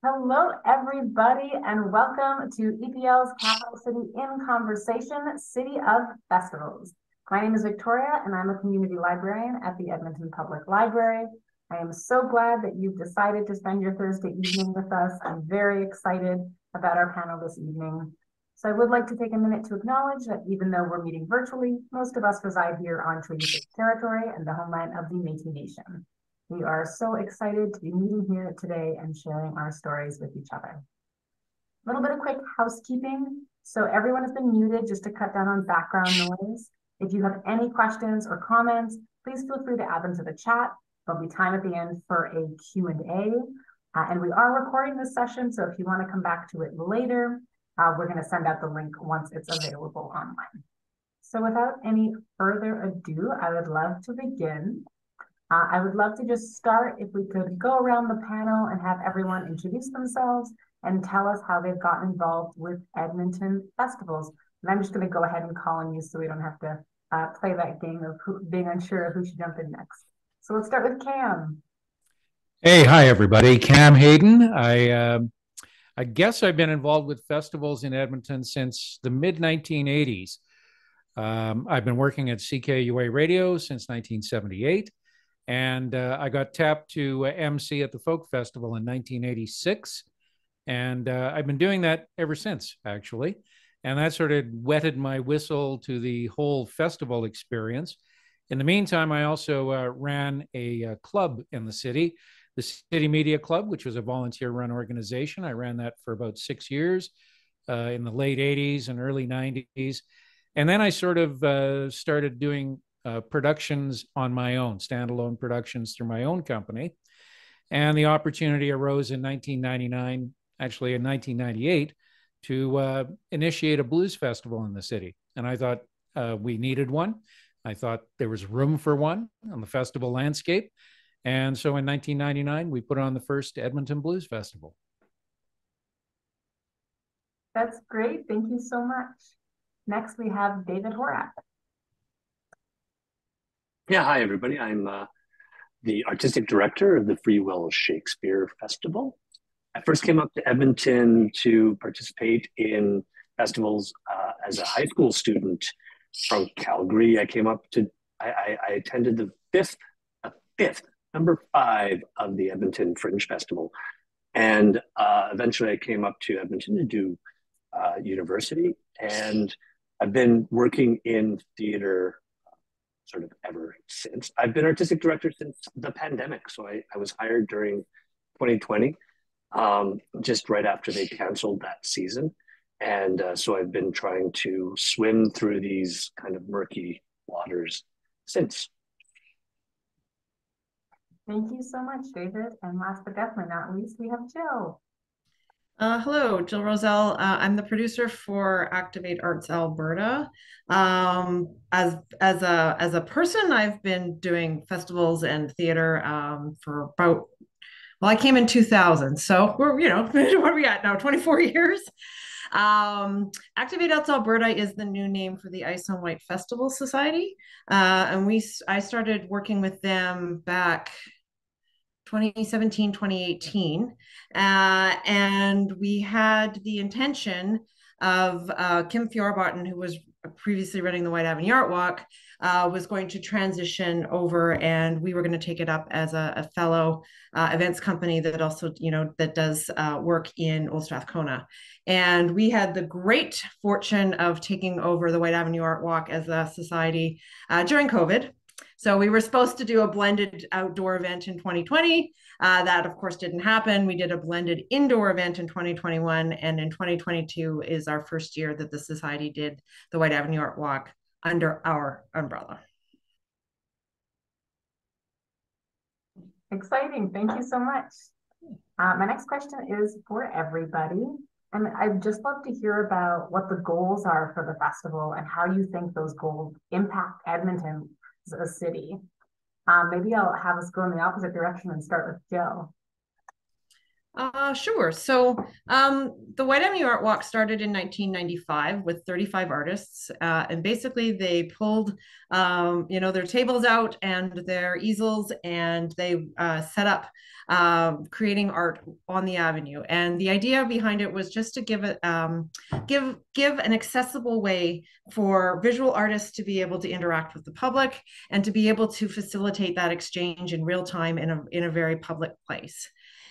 Hello, everybody, and welcome to EPL's Capital City in Conversation, City of Festivals. My name is Victoria, and I'm a community librarian at the Edmonton Public Library. I am so glad that you've decided to spend your Thursday evening with us. I'm very excited about our panel this evening. So I would like to take a minute to acknowledge that even though we're meeting virtually, most of us reside here on Treaty 6 territory and the homeland of the Métis Nation. We are so excited to be meeting here today and sharing our stories with each other. A little bit of quick housekeeping. So everyone has been muted just to cut down on background noise. If you have any questions or comments, please feel free to add them to the chat. There'll be time at the end for a Q&A. And we are recording this session, so if you want to come back to it later, we're going to send out the link once it's available online. So without any further ado, I would love to begin. I would love to just start if we could go around the panel and have everyone introduce themselves and tell us how they've gotten involved with Edmonton festivals. And I'm just going to go ahead and call on you so we don't have to play that game of being unsure of who should jump in next. So let's start with Cam. Hey, hi everybody. Cam Hayden. I guess I've been involved with festivals in Edmonton since the mid 1980s. I've been working at CKUA Radio since 1978. And I got tapped to MC at the Folk Festival in 1986. And I've been doing that ever since, actually. And that sort of wetted my whistle to the whole festival experience. In the meantime, I also ran a club in the city, the City Media Club, which was a volunteer-run organization. I ran that for about 6 years in the late 80s and early 90s. And then I sort of started doing productions on my own, standalone productions through my own company. And the opportunity arose in 1999, actually in 1998, to initiate a blues festival in the city. And I thought we needed one. I thought there was room for one on the festival landscape. And so in 1999, we put on the first Edmonton Blues Festival. That's great. Thank you so much. Next, we have David Horak. Yeah, hi everybody. I'm the artistic director of the Freewill Shakespeare Festival. I first came up to Edmonton to participate in festivals as a high school student from Calgary. I attended the number 5 of the Edmonton Fringe Festival. And eventually I came up to Edmonton to do university. And I've been working in theater sort of ever since. I've been artistic director since the pandemic. So I was hired during 2020, just right after they canceled that season. And so I've been trying to swim through these kind of murky waters since. Thank you so much, David. And last but definitely not least, we have Jill. Hello, Jill Roszell. I'm the producer for Activate Arts Alberta. As a person, I've been doing festivals and theater for about, well, I came in 2000, so we're, what are we at now? 24 years. Activate Arts Alberta is the new name for the Ice on White Festival Society, and I started working with them back 2017, 2018. And we had the intention of Kim Fjorbotten, who was previously running the White Avenue Art Walk, was going to transition over, and we were going to take it up as a fellow events company that also, that does work in Old Strathcona. And we had the great fortune of taking over the White Avenue Art Walk as a society during COVID. So we were supposed to do a blended outdoor event in 2020. That, of course, didn't happen. We did a blended indoor event in 2021. And in 2022 is our first year that the society did the White Avenue Art Walk under our umbrella. Exciting. Thank you so much. My next question is for everybody. And I'd just love to hear about what the goals are for the festival and how you think those goals impact Edmonton as a city. Maybe I'll have us go in the opposite direction and start with Jill. Sure. So the White Avenue Art Walk started in 1995 with 35 artists, and basically they pulled, their tables out and their easels, and they set up creating art on the avenue. And the idea behind it was just to give it give an accessible way for visual artists to be able to interact with the public and to be able to facilitate that exchange in real time in a very public place.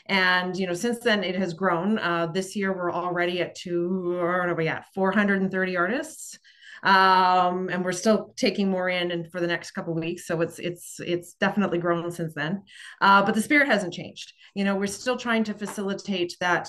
And since then it has grown. This year we're already at what are we at? 430 artists, and we're still taking more in, and for the next couple of weeks. So it's definitely grown since then. But the spirit hasn't changed. We're still trying to facilitate that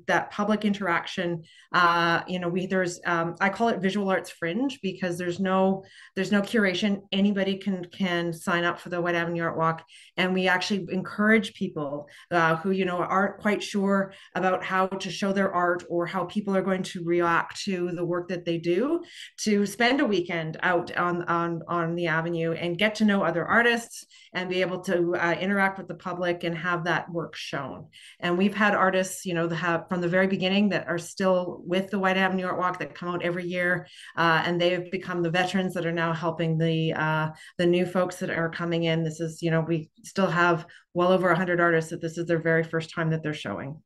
that public interaction. There's I call it visual arts fringe because there's no curation. Anybody can sign up for the White Avenue Art Walk, and we actually encourage people who aren't quite sure about how to show their art or how people are going to react to the work that they do, to spend a weekend out on the avenue and get to know other artists and be able to interact with the public and have that work shown. And we've had artists, that have from the very beginning that are still with the White Avenue Art Walk that come out every year, and they have become the veterans that are now helping the new folks that are coming in. This is, we still have well over 100 artists that this is their very first time that they're showing.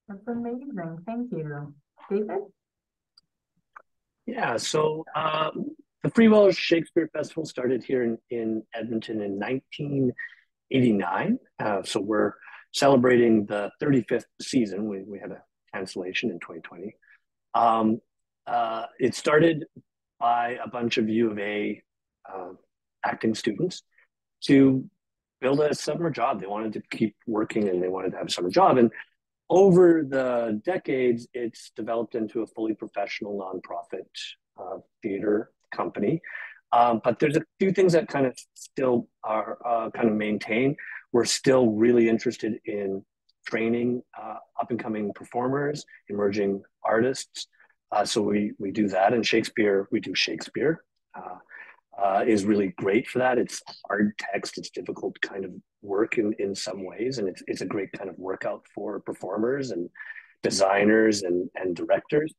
That's amazing. Thank you. David? Yeah, so the Freewill Shakespeare Festival started here in Edmonton in 1989. So we're celebrating the 35th season. We had a cancellation in 2020. It started by a bunch of U of A acting students to build a summer job. They wanted to keep working and they wanted to have a summer job. And over the decades, it's developed into a fully professional nonprofit theater company. But there's a few things that kind of still are kind of maintained. We're still really interested in training up and coming performers, emerging artists. So we do that. And Shakespeare, we do Shakespeare. Is really great for that. It's hard text, it's difficult kind of work in some ways, and it's a great kind of workout for performers and designers and directors.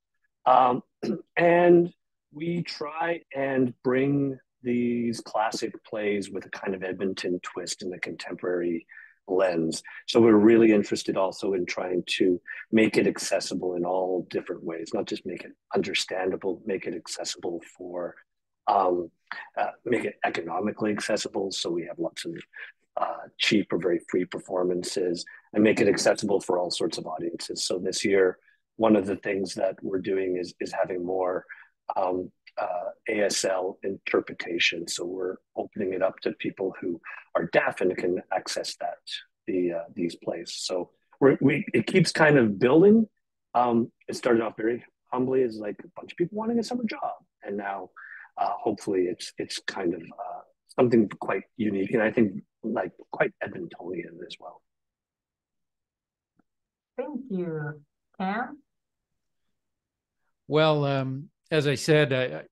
And we try and bring these classic plays with a kind of Edmonton twist and a contemporary lens. So we're really interested also in trying to make it accessible in all different ways, not just make it understandable, make it accessible for make it economically accessible. So we have lots of cheap or very free performances, and make it accessible for all sorts of audiences. So this year, one of the things that we're doing is having more ASL interpretation. So we're opening it up to people who are deaf and can access these plays. So it keeps kind of building. It started off very humbly as like a bunch of people wanting a summer job, and now hopefully it's kind of something quite unique, and I think like quite Edmontonian as well. Thank you. Cam? Well, as I said,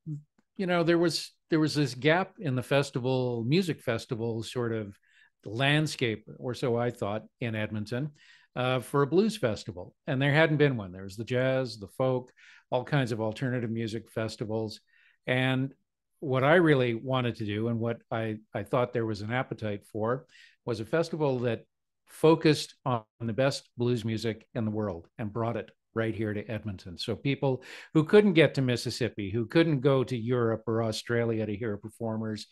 there was this gap in the music festival sort of landscape, or so I thought, in Edmonton for a blues festival. And there hadn't been one. There was the jazz, the folk, all kinds of alternative music festivals. And what I really wanted to do, and what I thought there was an appetite for, was a festival that focused on the best blues music in the world and brought it right here to Edmonton. So people who couldn't get to Mississippi, who couldn't go to Europe or Australia to hear performers,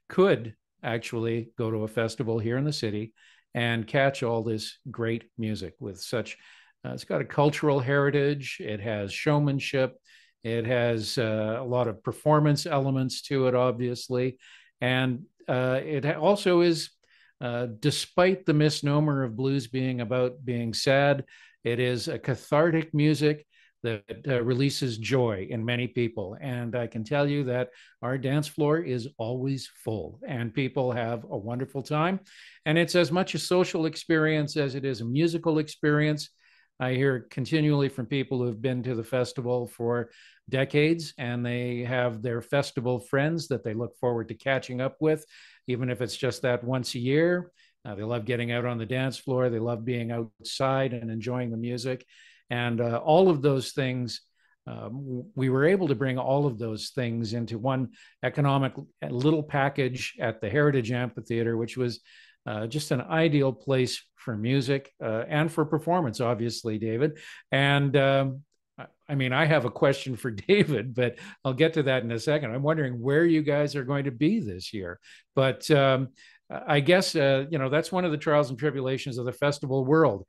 could actually go to a festival here in the city and catch all this great music with such, it's got a cultural heritage, it has showmanship, it has a lot of performance elements to it, obviously. And it also is, despite the misnomer of blues being about being sad, it is a cathartic music that releases joy in many people. And I can tell you that our dance floor is always full and people have a wonderful time. And it's as much a social experience as it is a musical experience. I hear continually from people who've been to the festival for decades, and they have their festival friends that they look forward to catching up with, even if it's just that once a year. They love getting out on the dance floor. They love being outside and enjoying the music. And all of those things, we were able to bring all of those things into one economic little package at the Heritage Amphitheater, which was just an ideal place for music and for performance, obviously, David. And I mean, I have a question for David, but I'll get to that in a second. I'm wondering where you guys are going to be this year. But I guess, that's one of the trials and tribulations of the festival world.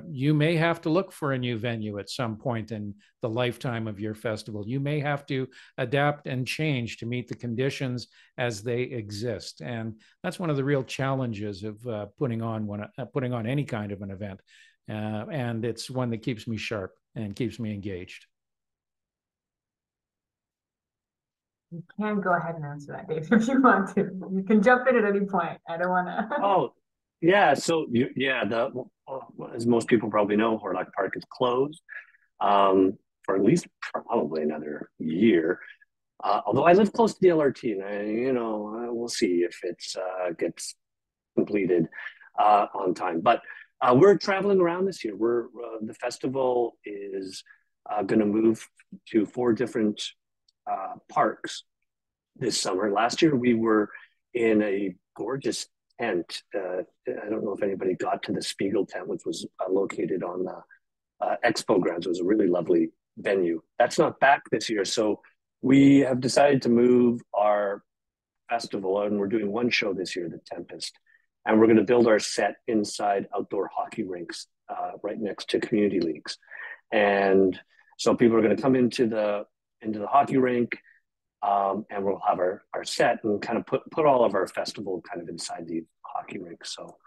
You may have to look for a new venue at some point in the lifetime of your festival. You may have to adapt and change to meet the conditions as they exist. And that's one of the real challenges of putting on any kind of an event. And it's one that keeps me sharp and keeps me engaged. You can go ahead and answer that, Dave, if you want to. You can jump in at any point. I don't want to. Oh, yeah. So, as most people probably know, Horak Park is closed for at least probably another year. Although I live close to the LRT, and we'll see if it gets completed on time. But we're traveling around this year. The festival is going to move to 4 different parks this summer. Last year we were in a gorgeous tent. I don't know if anybody got to the Spiegel tent, which was located on the Expo grounds. It was a really lovely venue. That's not back this year, so we have decided to move our festival, and we're doing one show this year, The Tempest, and we're going to build our set inside outdoor hockey rinks right next to community leagues. And so people are going to come into the hockey rink, and we'll have our set and kind of put all of our festival kind of inside the hockey rink. So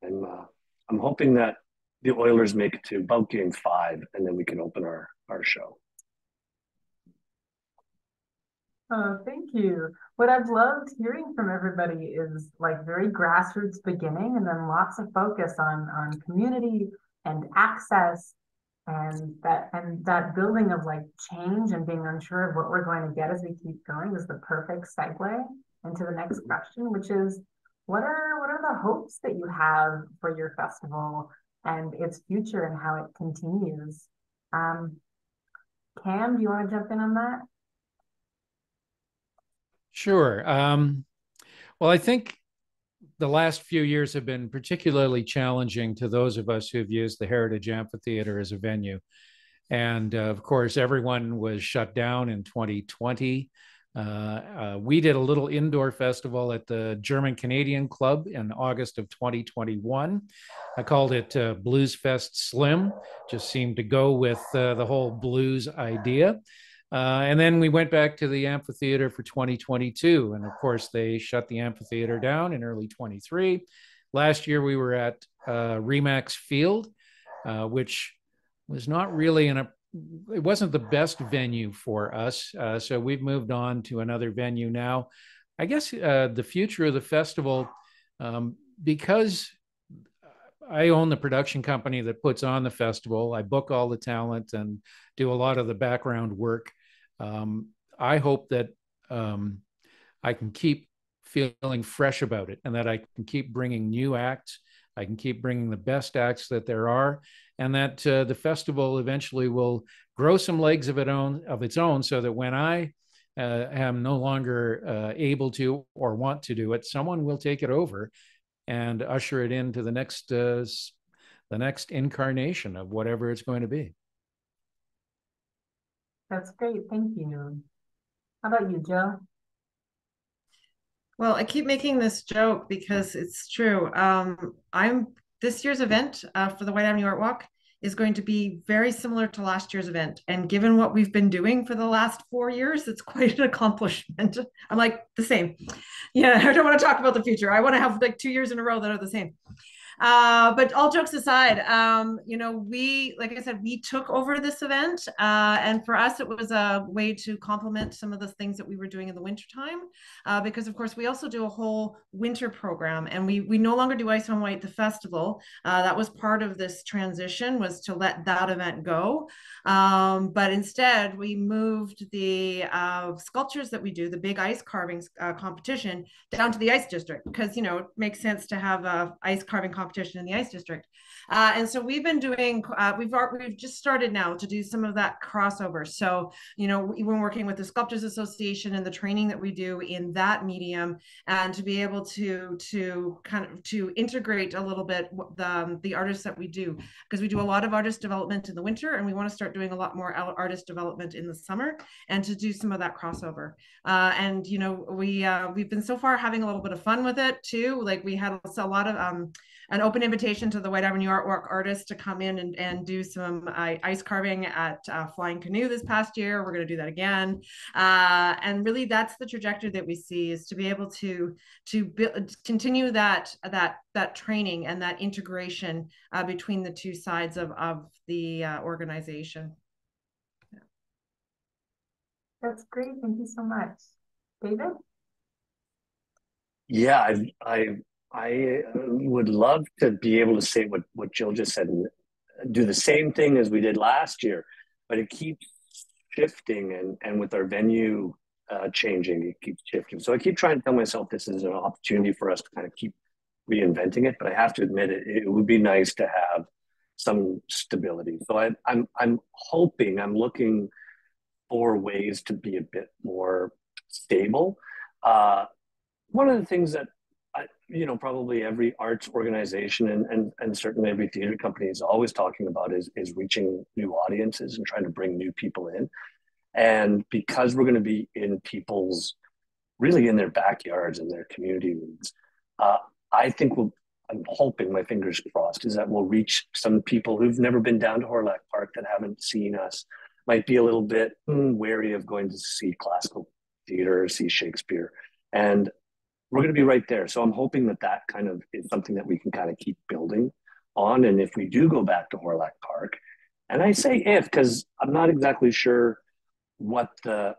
I'm hoping that the Oilers make it to about game 5, and then we can open our show. Oh, thank you. What I've loved hearing from everybody is like very grassroots beginning, and then lots of focus on community and access, and that building of like change and being unsure of what we're going to get as we keep going is the perfect segue into the next question, which is what are the hopes that you have for your festival and its future and how it continues? Cam, do you want to jump in on that? Sure. Well, I think the last few years have been particularly challenging to those of us who have used the Heritage Amphitheater as a venue. And of course, everyone was shut down in 2020. We did a little indoor festival at the German Canadian Club in August of 2021. I called it Blues Fest Slim, just seemed to go with the whole blues idea. And then we went back to the amphitheater for 2022. And of course, they shut the amphitheater down in early 23. Last year, we were at Remax Field, which was not really it wasn't the best venue for us. So we've moved on to another venue now. I guess the future of the festival, because I own the production company that puts on the festival, I book all the talent and do a lot of the background work. I hope that I can keep feeling fresh about it, and that I can keep bringing new acts. I can keep bringing the best acts that there are, and that the festival eventually will grow some legs of its own, so that when I am no longer able to or want to do it, someone will take it over and usher it into the next incarnation of whatever it's going to be. That's great. Thank you. How about you, Joe? Well, I keep making this joke because it's true. This year's event for the White Avenue Art Walk is going to be very similar to last year's event. And given what we've been doing for the last 4 years, it's quite an accomplishment. I'm like, the same. Yeah, I don't want to talk about the future. I want to have like 2 years in a row that are the same. But all jokes aside, like I said, we took over this event, and for us, it was a way to complement some of the things that we were doing in the wintertime, because of course we also do a whole winter program, and we no longer do Ice on White, the festival. That was part of this transition, was to let that event go. But instead, we moved the sculptures that we do, the big ice carving competition, down to the ice district, because it makes sense to have a ice carving competition in the ice district. And so we've been doing we've just started now to do some of that crossover. So we've been working with the Sculptors Association and the training that we do in that medium, and to be able to kind of to integrate a little bit the artists that we do, because we do a lot of artist development in the winter, and we want to start doing a lot more artist development in the summer, and to do some of that crossover. And we've been so far having a little bit of fun with it too. Like, we had a lot of an open invitation to the White Avenue Artwork artists to come in and do some ice carving at Flying Canoe this past year. We're going to do that again. And really, that's the trajectory that we see, is to be able to continue that training and that integration between the two sides of the organization. That's great. Thank you so much. David? Yeah, I would love to be able to say what Jill just said and do the same thing as we did last year, but it keeps shifting, and with our venue changing, it keeps shifting. So I keep trying to tell myself this is an opportunity for us to kind of keep reinventing it, but I have to admit it would be nice to have some stability. So I'm hoping, I'm looking for ways to be a bit more stable. One of the things that probably every arts organization and certainly every theater company is always talking about is reaching new audiences and trying to bring new people in. And because we're going to be in really in their backyards and their community rooms, I think I'm hoping, my fingers crossed, is that we'll reach some people who've never been down to Horak Park, that haven't seen us, might be a little bit wary of going to see classical theater or see Shakespeare. And we're going to be right there. So I'm hoping that kind of is something that we can kind of keep building on. And if we do go back to Horak Park, and I say if, because I'm not exactly sure what the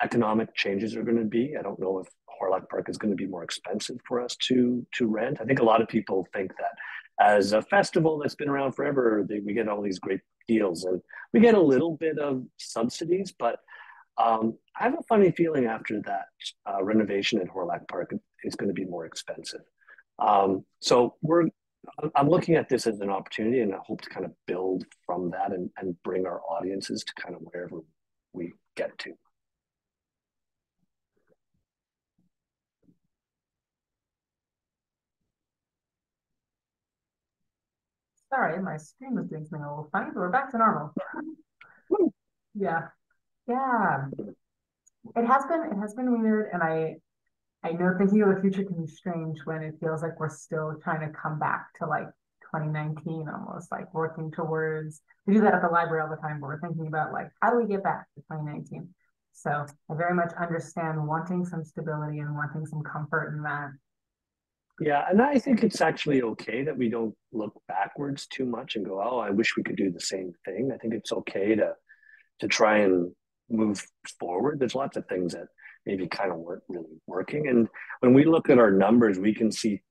economic changes are going to be. I don't know if Horak Park is going to be more expensive for us to rent. I think a lot of people think that as a festival that's been around forever, we get all these great deals, and we get a little bit of subsidies, but I have a funny feeling after that renovation at Horak Park, it's going to be more expensive. So I'm looking at this as an opportunity, and I hope to kind of build from that and bring our audiences to kind of wherever we get to. Sorry, my screen was doing something a little funny, but we're back to normal. Yeah. Yeah. It has been weird, and I know thinking of the future can be strange when it feels like we're still trying to come back to like 2019, almost like working towards. We do that at the library all the time, but we're thinking about like, how do we get back to 2019? So I very much understand wanting some stability and wanting some comfort in that. Yeah, and I think it's actually okay that we don't look backwards too much and go, oh, I wish we could do the same thing. I think it's okay to try and move forward. There's lots of things that maybe kind of weren't really working. And when we look at our numbers, we can see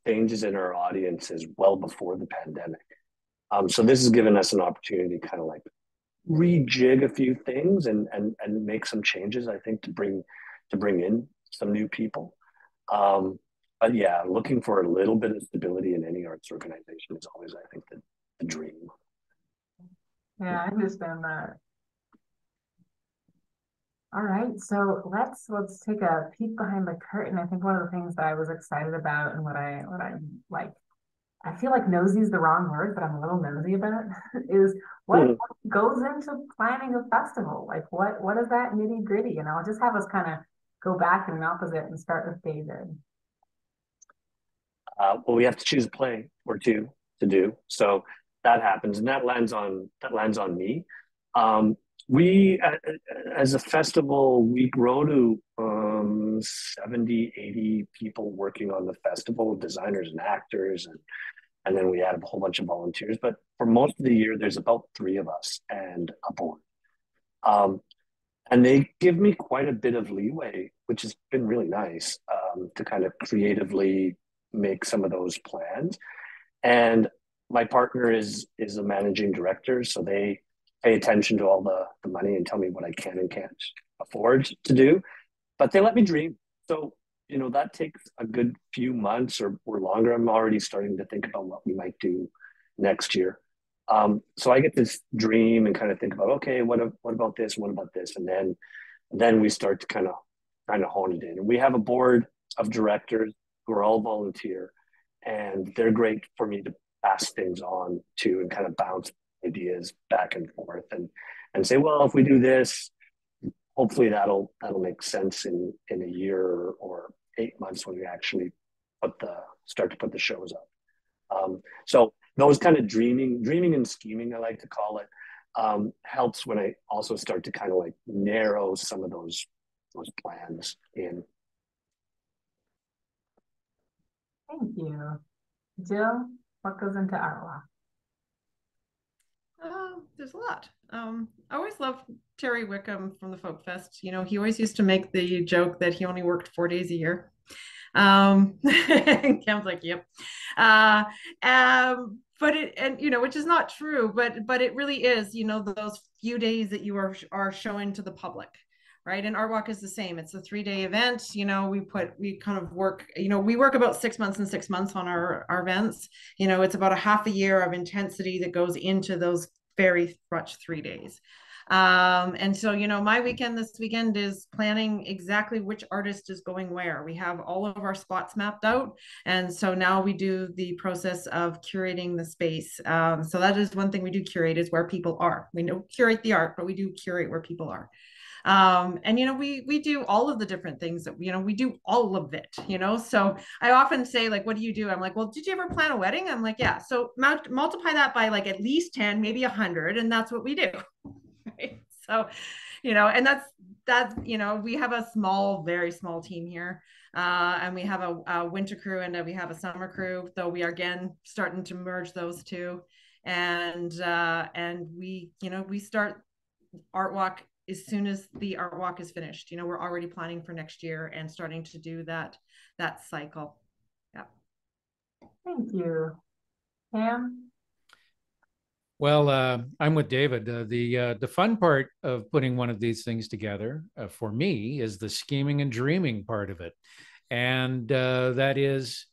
changes in our audiences well before the pandemic. So this has given us an opportunity to kind of like rejig a few things and make some changes, I think, to bring in some new people. But yeah, looking for a little bit of stability in any arts organization is always, I think, the dream. Yeah, I understand that. All right, so let's take a peek behind the curtain. I think one of the things that I was excited about, and what I like, I feel like nosy is the wrong word, but I'm a little nosy about it, is what goes into planning a festival? Like what is that nitty gritty? And I'll just have us kind of go back in an opposite and start with David. Well, we have to choose a play or two to do, so that happens, and that lands on me. We, as a festival, we grow to around 70, 80 people working on the festival, designers and actors, and then we add a whole bunch of volunteers. But for most of the year, there's about three of us and a board. And they give me quite a bit of leeway, which has been really nice, to kind of creatively make some of those plans. And my partner is a managing director, so they pay attention to all the money and tell me what I can and can't afford to do. But they let me dream. So, that takes a good few months or longer. I'm already starting to think about what we might do next year. So I get this dream and kind of think about, okay, what about this? What about this? And then we start to kind of hone it in. And we have a board of directors who are all volunteer, and they're great for me to pass things on to and kind of bounce ideas back and forth and say, well, if we do this, hopefully that'll make sense in a year or 8 months when we actually start to put the shows up. So those kind of dreaming and scheming, I like to call it, helps when I also start to kind of like narrow some of those plans in. Thank you. Jill, what goes into Artwalk? There's a lot. I always loved Terry Wickham from the Folk Fest. He always used to make the joke that he only worked 4 days a year. Cam's like, yep. But which is not true, but it really is, those few days that you are showing to the public, right? And Art Walk is the same. It's a 3-day event. We kind of work, we work about 6 months and 6 months on our events. It's about a half a year of intensity that goes into those very much 3 days. And so, my weekend this weekend is planning exactly which artist is going where. We have all of our spots mapped out. And so now we do the process of curating the space. So that is one thing we do curate, is where people are. We don't curate the art, but we do curate where people are. And we do all of the different things that we do all of it. So I often say, like, what do you do? I'm like, well, did you ever plan a wedding? I'm like, yeah. So multiply that by like at least 10, maybe 100, and that's what we do. Right? So and that's we have a very small team here, and we have a winter crew and we have a summer crew, though we are again starting to merge those two, and we start Art Walk as soon as the Art Walk is finished. We're already planning for next year and starting to do that cycle. Yeah. Thank you. Cam? Well, I'm with David. The fun part of putting one of these things together for me is the scheming and dreaming part of it. And that is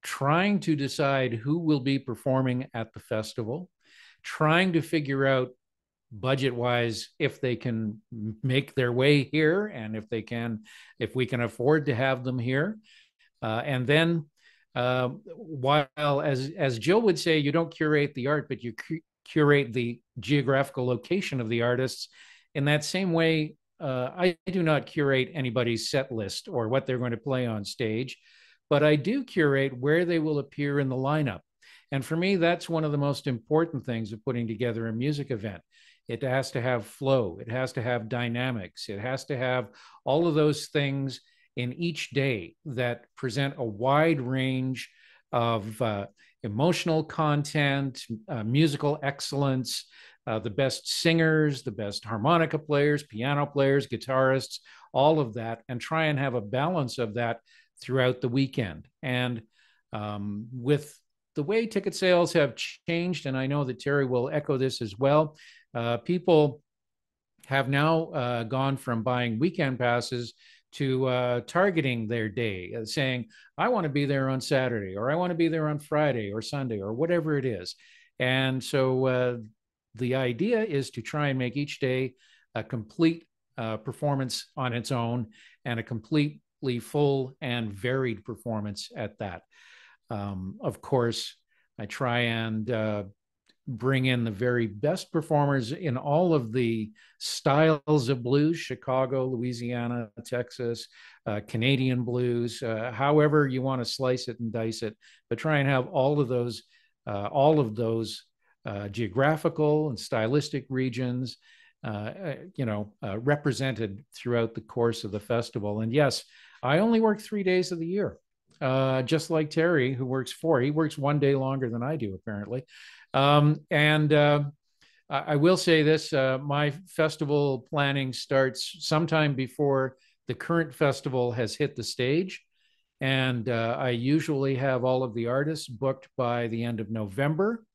trying to decide who will be performing at the festival, trying to figure out budget-wise if they can make their way here, and if we can afford to have them here. And then while as Jill would say, you don't curate the art, but you curate the geographical location of the artists. In that same way, I do not curate anybody's set list or what they're going to play on stage, but I do curate where they will appear in the lineup. And for me, that's one of the most important things of putting together a music event. It has to have flow. It has to have dynamics. It has to have all of those things in each day that present a wide range of emotional content, musical excellence, the best singers, the best harmonica players, piano players, guitarists, all of that, and try and have a balance of that throughout the weekend. And with the way ticket sales have changed, and I know that Terry will echo this as well, people have now gone from buying weekend passes to targeting their day, saying, I want to be there on Saturday, or I want to be there on Friday or Sunday, or whatever it is. And so the idea is to try and make each day a complete performance on its own, and a completely full and varied performance at that. Of course, I try and bring in the very best performers in all of the styles of blues: Chicago, Louisiana, Texas, Canadian blues, however you want to slice it and dice it, but try and have all of those geographical and stylistic regions, represented throughout the course of the festival. And yes, I only work 3 days of the year, just like Terry, who works 4. He works 1 day longer than I do, apparently. I will say this, my festival planning starts sometime before the current festival has hit the stage. And I usually have all of the artists booked by the end of November,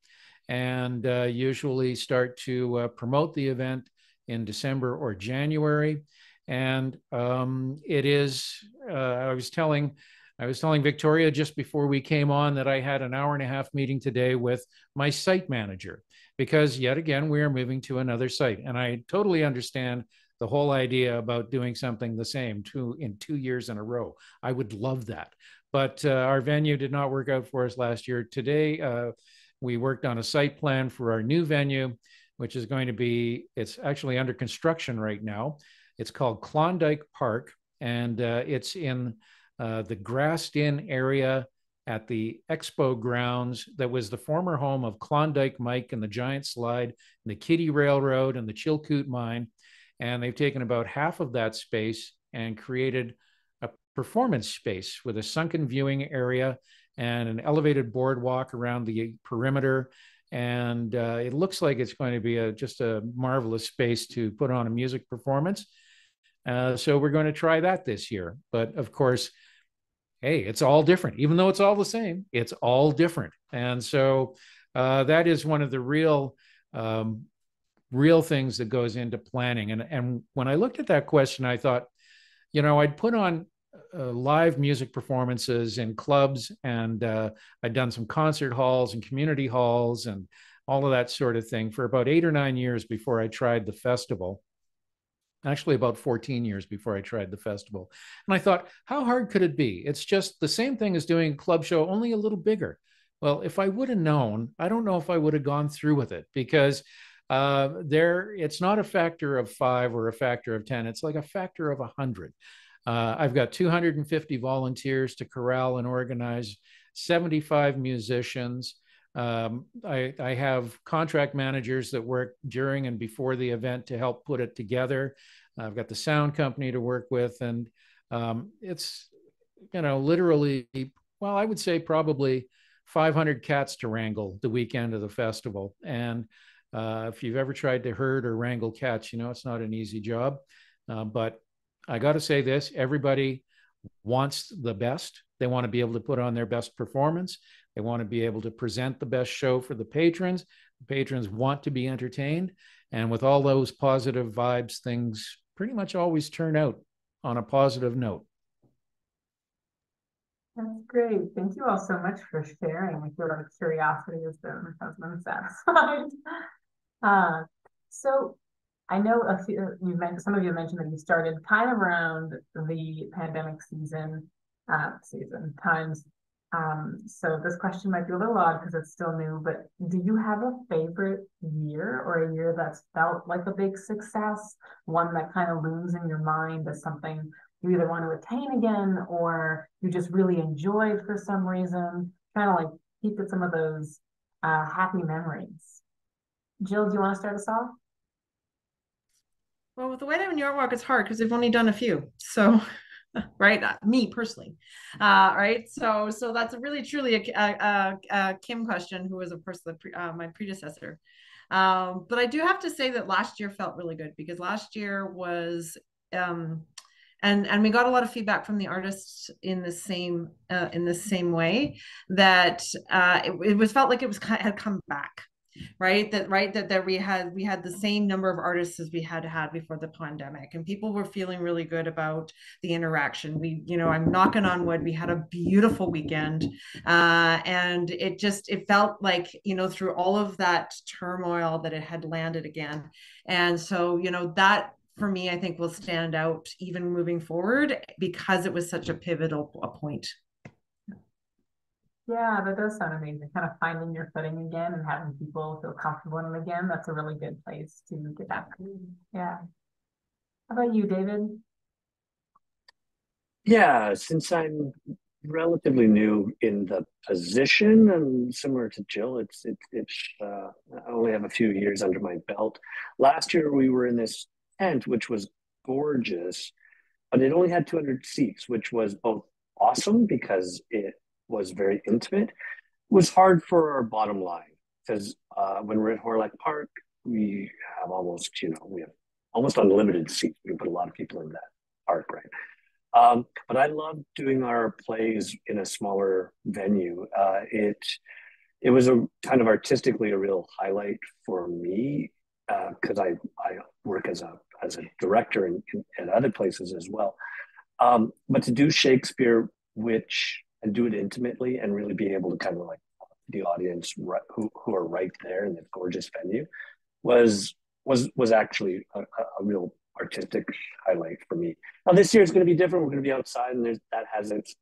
and usually start to promote the event in December or January. And it is, I was telling Victoria just before we came on that I had an hour-and-a-half meeting today with my site manager, because yet again, we are moving to another site. And I totally understand the whole idea about doing something the same in 2 years in a row. I would love that. But our venue did not work out for us last year. Today, we worked on a site plan for our new venue, which is going to be, it's actually under construction right now. It's called Klondike Park, and it's in the grassed-in area at the expo grounds that was the former home of Klondike Mike and the Giant Slide, and the Kitty Railroad and the Chilkoot Mine. And they've taken about half of that space and created a performance space with a sunken viewing area and an elevated boardwalk around the perimeter. And it looks like it's going to be just a marvelous space to put on a music performance. So we're going to try that this year. But of course, hey, it's all different. Even though it's all the same, it's all different. And so that is one of the real things that goes into planning. And when I looked at that question, I thought, I'd put on live music performances in clubs, and I'd done some concert halls and community halls and all of that sort of thing for about 8 or 9 years before I tried the festival. Actually, about 14 years before I tried the festival. And I thought, how hard could it be? It's just the same thing as doing a club show, only a little bigger. Well, if I would have known, I don't know if I would have gone through with it, because it's not a factor of 5 or a factor of 10. It's like a factor of 100. I've got 250 volunteers to corral and organize 75 musicians. I have contract managers that work during and before the event to help put it together. I've got the sound company to work with, and it's, literally, well, I would say probably 500 cats to wrangle the weekend of the festival. And if you've ever tried to herd or wrangle cats, it's not an easy job. But I got to say this, everybody wants the best. They want to be able to put on their best performance. They want to be able to present the best show for the patrons. The patrons want to be entertained. And with all those positive vibes, things pretty much always turn out on a positive note. That's great. Thank you all so much for sharing. I feel like curiosity has been satisfied. So I know some of you mentioned that you started kind of around the pandemic season times. So this question might be a little odd because it's still new, but do you have a favorite year, or a year that's felt like a big success, one that kind of looms in your mind as something you either want to attain again or you just really enjoyed for some reason, kind of like keep at some of those happy memories? Jill, do you want to start us off? Well, with the White Avenue Art Walk, it's hard because they've only done a few. So, right, me personally, right. So that's a really truly a Kim question, who was of course my predecessor. But I do have to say that last year felt really good, because last year was, and we got a lot of feedback from the artists in the same way, that it was felt like it had come back. Right, that we had the same number of artists as we had before the pandemic, and people were feeling really good about the interaction. I'm knocking on wood, we had a beautiful weekend, and it felt like, through all of that turmoil, that it had landed again. And so, that for me, I think will stand out even moving forward, because it was such a pivotal point. Yeah, that does sound amazing. Kind of finding your footing again and having people feel comfortable in it again. That's a really good place to get back to. Yeah. How about you, David? Yeah, since I'm relatively new in the position, and similar to Jill, I only have a few years under my belt. Last year we were in this tent, which was gorgeous, but it only had 200 seats, which was both awesome because it was very intimate. It was hard for our bottom line because when we're at Horlock Park, we have we have almost unlimited seats. We can put a lot of people in that park, right? But I love doing our plays in a smaller venue. It was a kind of artistically a real highlight for me because I work as a director in other places as well. But to do Shakespeare, and do it intimately and really be able to kind of like the audience who are right there in this gorgeous venue was actually a real artistic highlight for me. Now this year is going to be different. We're going to be outside, and that has its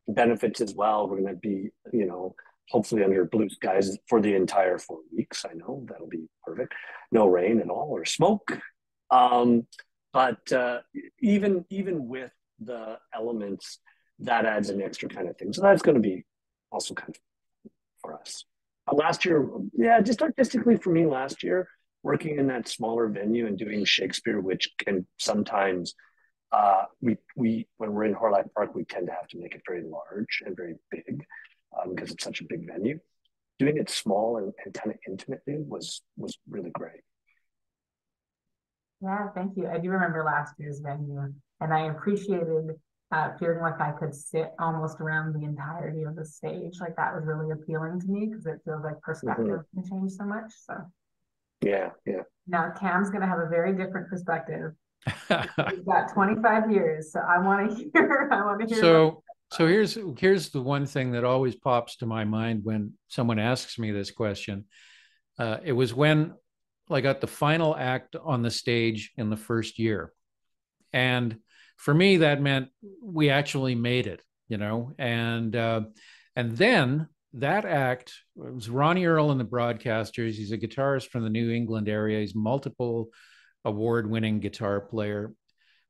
benefits as well. We're going to be, hopefully under blue skies for the entire 4 weeks. I know that'll be perfect. No rain at all or smoke. But even with the elements, that adds an extra kind of thing. So that's going to be also kind of for us. Last year, yeah, just artistically for me last year, working in that smaller venue and doing Shakespeare, which can sometimes, when we're in Horlock Park, we tend to have to make it very large and very big because it's such a big venue. Doing it small and kind of intimately was really great. Yeah, thank you. I do remember last year's venue, and I appreciated feeling like I could sit almost around the entirety of the stage. Like that was really appealing to me because it feels like perspective can change so much. So yeah. Now Cam's going to have a very different perspective. He's got 25 years, so I want to hear. So here's the one thing that always pops to my mind when someone asks me this question. It was when I got the final act on the stage in the first year, and for me that meant we actually made it, and then that act, it was Ronnie Earl and the Broadcasters. He's a guitarist from the New England area. He's multiple award-winning guitar player,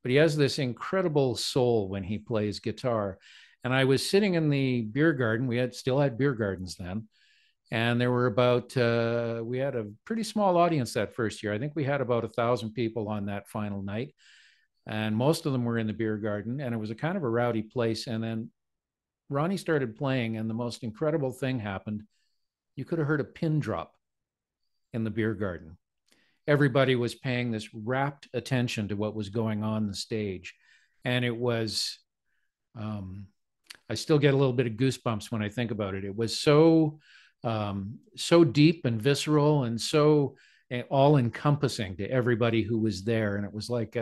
but he has this incredible soul when he plays guitar. And I was sitting in the beer garden. We still had beer gardens then. And there were we had a pretty small audience that first year. I think we had about 1,000 people on that final night. And most of them were in the beer garden. And it was a kind of a rowdy place. And then Ronnie started playing, and the most incredible thing happened. You could have heard a pin drop in the beer garden. Everybody was paying this rapt attention to what was going on the stage. And it was, I still get a little bit of goosebumps when I think about it. It was so deep and visceral and so all encompassing to everybody who was there. And it was like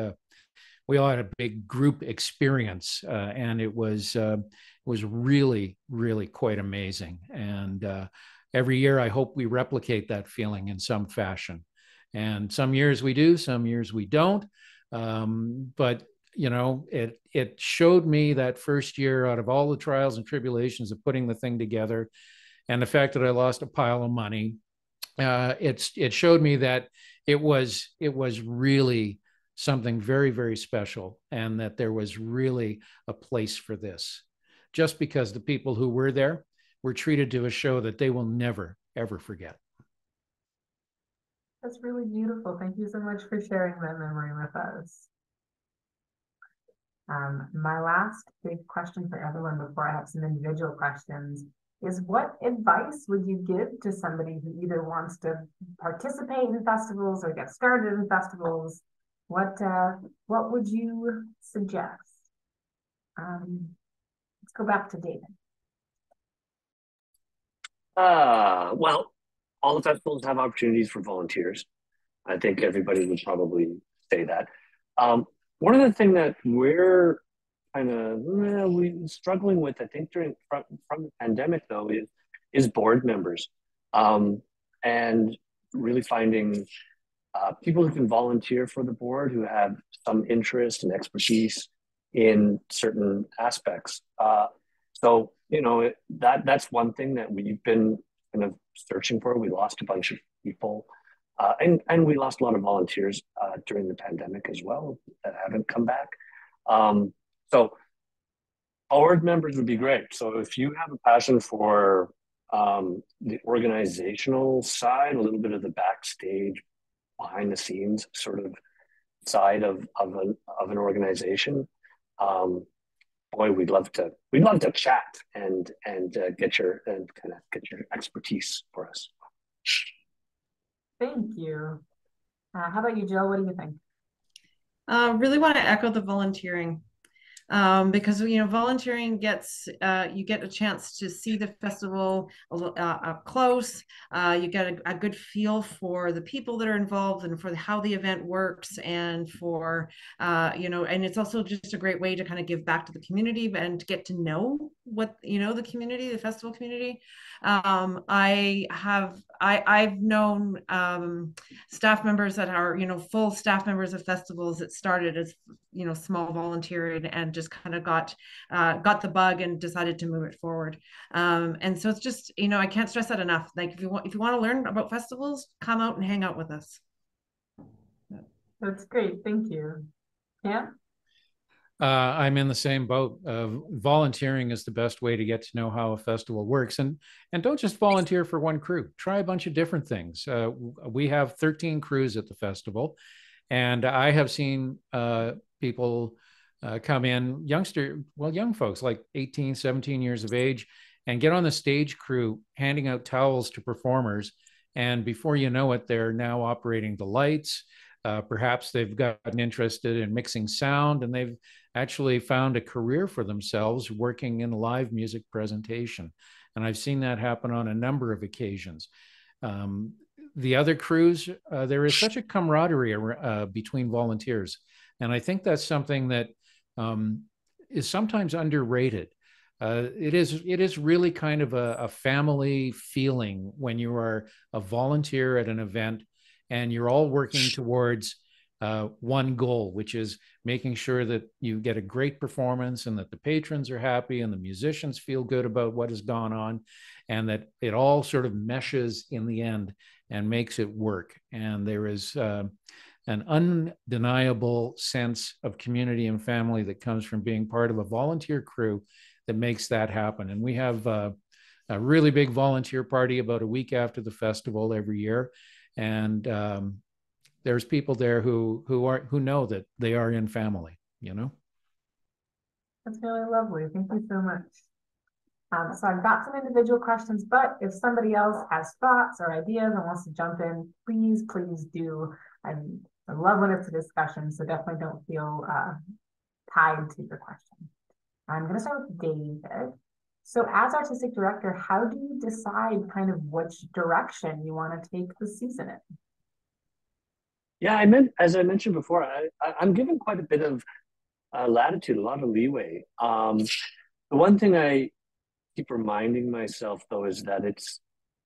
we all had a big group experience, and it was really, really quite amazing. And every year I hope we replicate that feeling in some fashion. And some years we do, some years we don't. But it showed me that first year, out of all the trials and tribulations of putting the thing together, and the fact that I lost a pile of money, it showed me that it was really something very, very special, and that there was really a place for this, just because the people who were there were treated to a show that they will never, ever forget. That's really beautiful. Thank you so much for sharing that memory with us. My last big question for everyone before I have some individual questions is, what advice would you give to somebody who either wants to participate in festivals or get started in festivals? What would you suggest? Let's go back to David. Well, all the festivals have opportunities for volunteers. I think everybody would probably say that. One of the things that we're kind of struggling with, I think, from the pandemic, though, is board members, and really finding people who can volunteer for the board, who have some interest and expertise in certain aspects. So that's one thing that we've been kind of searching for. We lost a bunch of people, and we lost a lot of volunteers during the pandemic as well that haven't come back. So board members would be great. So if you have a passion for the organizational side, a little bit of the backstage, behind the scenes sort of side of an organization, boy, we'd love to chat and get your expertise for us. Thank you. How about you, Jill? What do you think? Really want to echo the volunteering. Because volunteering gets you get a chance to see the festival up close. You get a good feel for the people that are involved and for how the event works, and for and it's also just a great way to kind of give back to the community and to get to know what the community, the festival community. I've known staff members that are full staff members of festivals that started as small volunteer and just kind of got the bug and decided to move it forward. And so it's just I can't stress that enough. Like if you want to learn about festivals, come out and hang out with us. That's great. Thank you. Yeah. I'm in the same boat. Volunteering is the best way to get to know how a festival works, and don't just volunteer for one crew. Try a bunch of different things. We have 13 crews at the festival, and I have seen people come in, young folks like 18, 17 years of age, and get on the stage crew handing out towels to performers. And before you know it, they're now operating the lights. Perhaps they've gotten interested in mixing sound, and they've actually found a career for themselves working in live music presentation. And I've seen that happen on a number of occasions. The other crews, there is such a camaraderie between volunteers. And I think that's something that is sometimes underrated. It is really kind of a family feeling when you are a volunteer at an event and you're all working towards one goal, which is making sure that you get a great performance and that the patrons are happy and the musicians feel good about what has gone on, and that it all sort of meshes in the end and makes it work. And there is an undeniable sense of community and family that comes from being part of a volunteer crew that makes that happen. And we have a really big volunteer party about a week after the festival every year. And there's people there who know that they are in family, That's really lovely. Thank you so much. So I've got some individual questions, but if somebody else has thoughts or ideas and wants to jump in, please do. I love when it's a discussion, so definitely don't feel tied to your question. I'm going to start with David. So as artistic director, how do you decide kind of which direction you want to take the season in? Yeah, as I mentioned before, I'm given quite a bit of latitude, a lot of leeway. The one thing I keep reminding myself though is that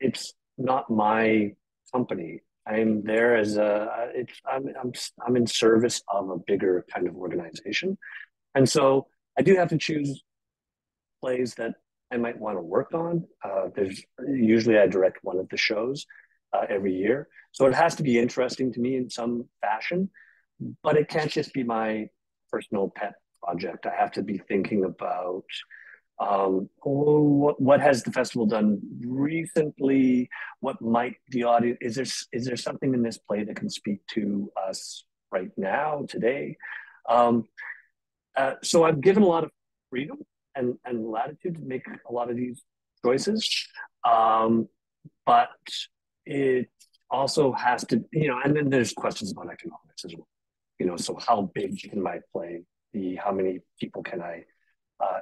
it's not my company. I'm there as I'm in service of a bigger kind of organization, and so I do have to choose plays that I might want to work on. Usually I direct one of the shows every year, so it has to be interesting to me in some fashion, but it can't just be my personal pet project. I have to be thinking about what has the festival done recently? What might the audience, is there something in this play that can speak to us right now, today? So I'm given a lot of freedom and latitude to make a lot of these choices. But it also has to, and then there's questions about economics as well. So how big can my play be? How many people can I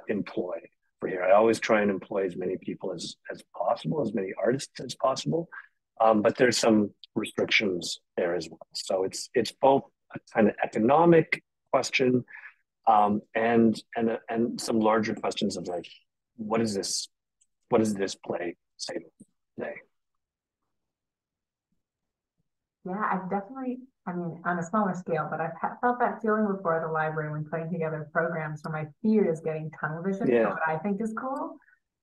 employ for here? I always try and employ as many people as possible, as many artists as possible. But there's some restrictions there as well. So it's both a kind of economic question and some larger questions of like, what does this play say today? Yeah, I've definitely, on a smaller scale, but I've felt that feeling before at the library when putting together programs where my fear is getting tunnel vision for what I think is cool.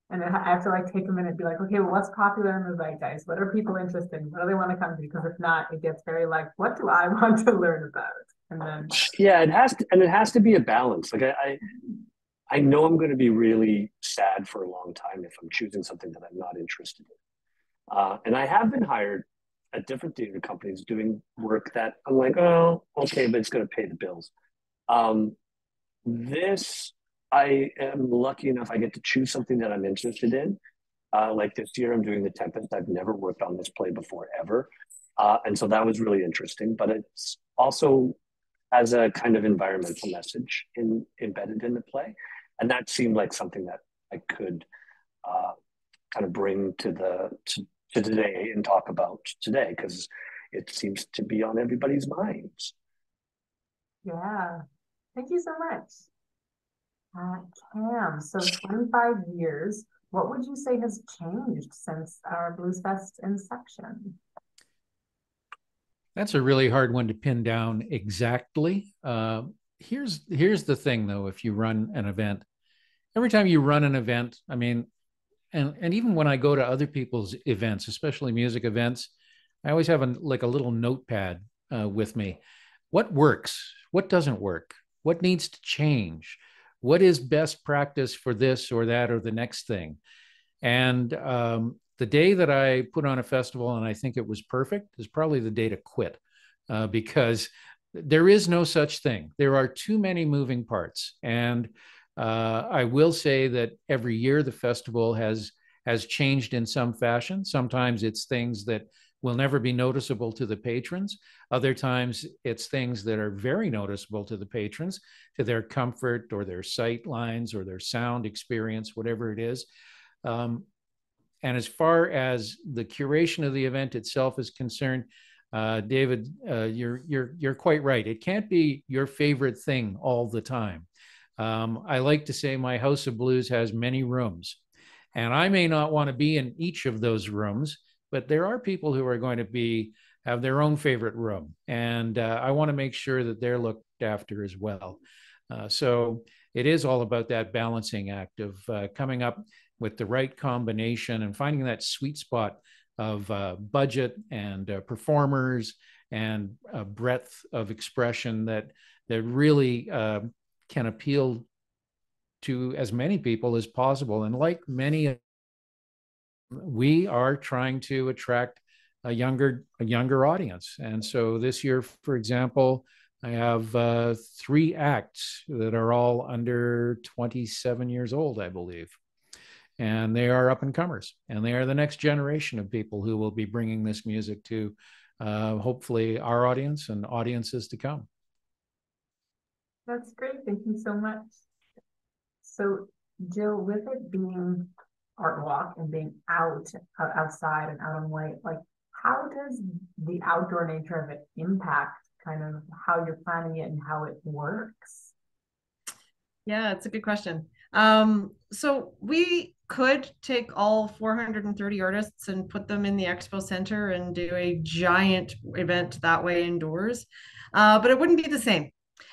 And then I have to take a minute and be like, okay, well, what's popular in the zeitgeist? What are people interested in? What do they want to come to? Because if not, it gets very what do I want to learn about? And then it has to be a balance. Like I know I'm going to be really sad for a long time if I'm choosing something that I'm not interested in. And I have been hired at different theater companies doing work that I'm like, oh, okay, but it's going to pay the bills. Um, this, I am lucky enough I get to choose something that I'm interested in. Like this year, I'm doing The Tempest. I've never worked on this play before, ever. And so that was really interesting, but it's also has a kind of environmental message embedded in the play. And that seemed like something that I could uh, kind of bring to today and talk about today, because it seems to be on everybody's minds. Yeah, thank you so much. Cam, so 25 years, what would you say has changed since our Blues Fest inception? That's a really hard one to pin down exactly. Here's the thing, though. If you run an event, every time you run an event, I mean, and even when I go to other people's events, especially music events, I always have like a little notepad with me. What works? What doesn't work? What needs to change? What is best practice for this or that or the next thing? And the day that I put on a festival and I think it was perfect is probably the day to quit, because there is no such thing. There are too many moving parts. And I will say that every year the festival has changed in some fashion. Sometimes it's things that will never be noticeable to the patrons. Other times it's things that are very noticeable to the patrons, to their comfort or their sight lines or their sound experience, whatever it is. And as far as the curation of the event itself is concerned, David, you're quite right. It can't be your favorite thing all the time. I like to say my House of Blues has many rooms, and I may not want to be in each of those rooms, but there are people who are going to have their own favorite room, and I want to make sure that they're looked after as well. So it is all about that balancing act of coming up with the right combination and finding that sweet spot of budget and performers and breadth of expression that really can appeal to as many people as possible. And like many, we are trying to attract a younger audience. And so this year, for example, I have 3 acts that are all under 27 years old, I believe. And they are up and comers, and they are the next generation of people who will be bringing this music to hopefully our audience and audiences to come. That's great. Thank you so much. So, Jill, with it being Art Walk and being outside and out on white, like how does the outdoor nature of it impact kind of how you're planning it and how it works? Yeah, it's a good question. So we could take all 430 artists and put them in the expo center and do a giant event that way indoors, but it wouldn't be the same.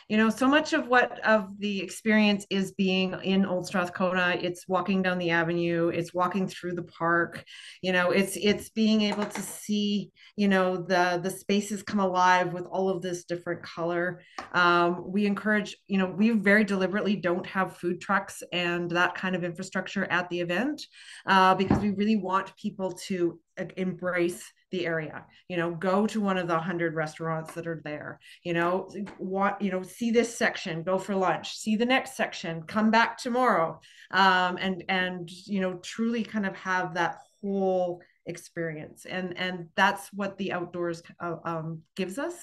So much of the experience is being in Old Strathcona. It's walking down the avenue, it's walking through the park, it's being able to see, the spaces come alive with all of this different color. We encourage, we very deliberately don't have food trucks and that kind of infrastructure at the event, because we really want people to embrace the area, go to one of the 100 restaurants that are there, see this section, go for lunch, see the next section, come back tomorrow, and truly kind of have that whole experience. And that's what the outdoors gives us.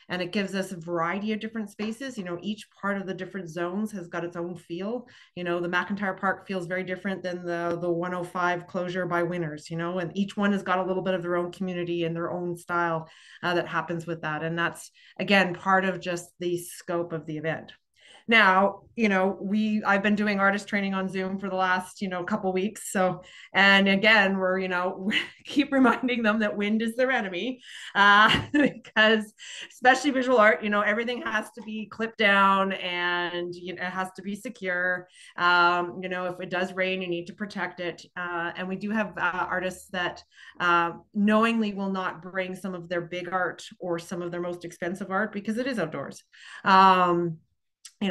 And it gives us a variety of different spaces. Each part of the different zones has got its own feel. The McIntyre Park feels very different than the 105 closure by Winners, and each one has got a little bit of their own community and their own style that happens with that. And that's, again, part of just the scope of the event. Now, I've been doing artist training on Zoom for the last, couple weeks. So, and again, we keep reminding them that wind is their enemy, because especially visual art, everything has to be clipped down and, it has to be secure. If it does rain, you need to protect it. And we do have artists that knowingly will not bring some of their big art or some of their most expensive art because it is outdoors.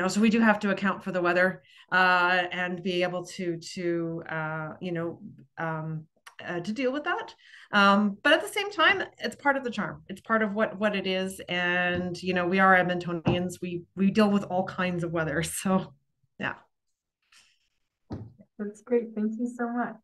so we do have to account for the weather and be able to deal with that. But at the same time, it's part of the charm. It's part of what it is. And, we are Edmontonians. We deal with all kinds of weather. So, yeah. That's great. Thank you so much.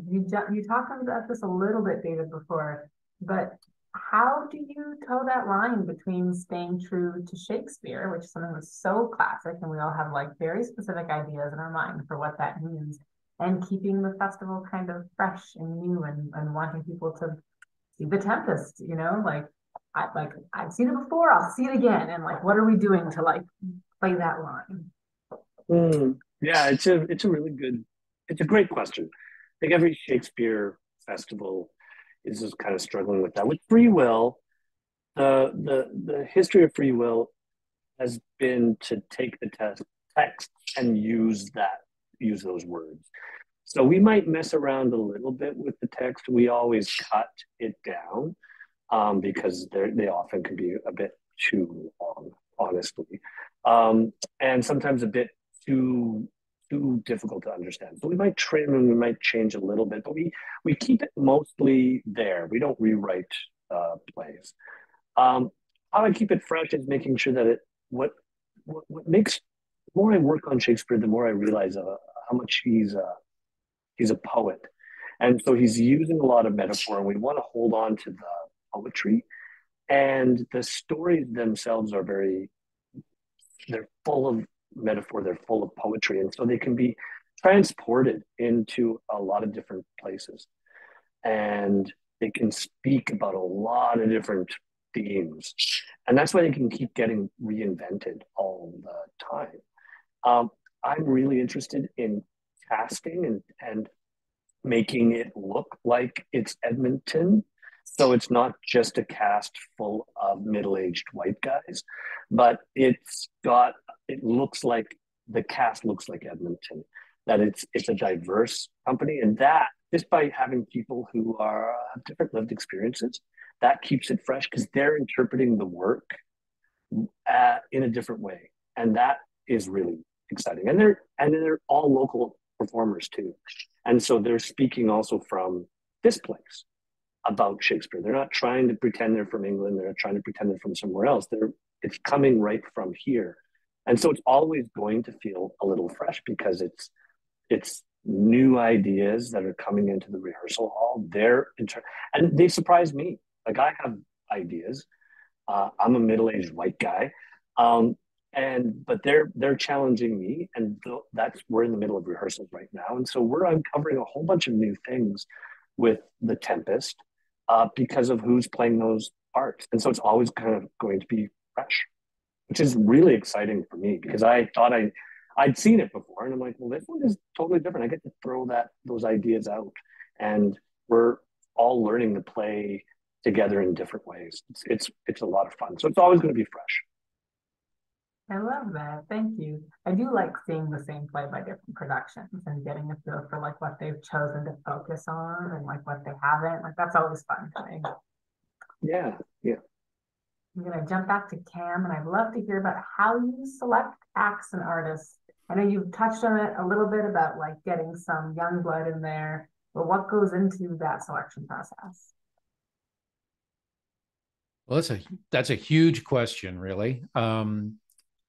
You talked about this a little bit, David, before, but how do you toe that line between staying true to Shakespeare, which is something that's so classic, and we all have like very specific ideas in our mind for what that means, and keeping the festival kind of fresh and new and wanting people to see the Tempest, I've seen it before, I'll see it again, and like what are we doing to like play that line? Yeah, it's a great question. I think every Shakespeare festival is just kind of struggling with that. With Freewill, the history of Freewill has been to take the text and use those words. So we might mess around a little bit with the text. We always cut it down because they often can be a bit too long, honestly, and sometimes a bit too difficult to understand. So we might trim and we might change a little bit, but we keep it mostly there. We don't rewrite plays. How I keep it fresh is making sure that what makes, the more I work on Shakespeare, the more I realize how much he's a poet. And so he's using a lot of metaphor, and we want to hold on to the poetry. And the stories themselves they're full of metaphor, they're full of poetry, and so they can be transported into a lot of different places, and they can speak about a lot of different themes, and that's why they can keep getting reinvented all the time. I'm really interested in casting and making it look like it's Edmonton. So it's not just a cast full of middle-aged white guys, but it looks like the cast looks like Edmonton, that it's a diverse company. And that just by having people who have different lived experiences, that keeps it fresh because they're interpreting the work in a different way. And that is really exciting. And they're all local performers too. And so they're speaking also from this place about Shakespeare. They're not trying to pretend they're from England. They're not trying to pretend they're from somewhere else. It's coming right from here. And so it's always going to feel a little fresh because it's new ideas that are coming into the rehearsal hall. And they surprise me. Like I have ideas. I'm a middle-aged white guy. But they're challenging me, and we're in the middle of rehearsals right now. And so we're uncovering a whole bunch of new things with the Tempest because of who's playing those parts. And so it's always kind of going to be fresh, which is really exciting for me because I thought I'd seen it before, and I'm like, well, this one is totally different. I get to throw those ideas out, and we're all learning to play together in different ways. It's a lot of fun. So it's always going to be fresh. I love that. Thank you. I do like seeing the same play by different productions and getting a feel for like what they've chosen to focus on and like what they haven't. Like that's always fun to me. Yeah. I'm gonna jump back to Cam, and I'd love to hear about how you select acts and artists. I know you've touched on it a little bit about like getting some young blood in there, but what goes into that selection process? Well, that's a huge question, really.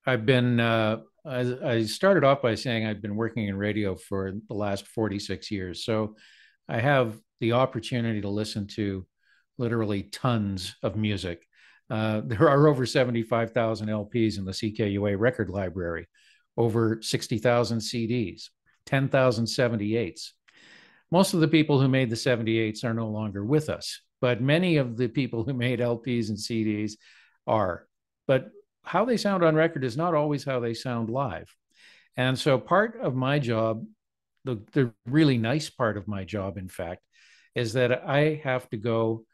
I've been, I started off by saying I've been working in radio for the last 46 years. So I have the opportunity to listen to literally tons of music. There are over 75,000 LPs in the CKUA record library, over 60,000 CDs, 10,000 78s. Most of the people who made the 78s are no longer with us, but many of the people who made LPs and CDs are. But how they sound on record is not always how they sound live. And so part of my job, the really nice part of my job, in fact, is that I have to go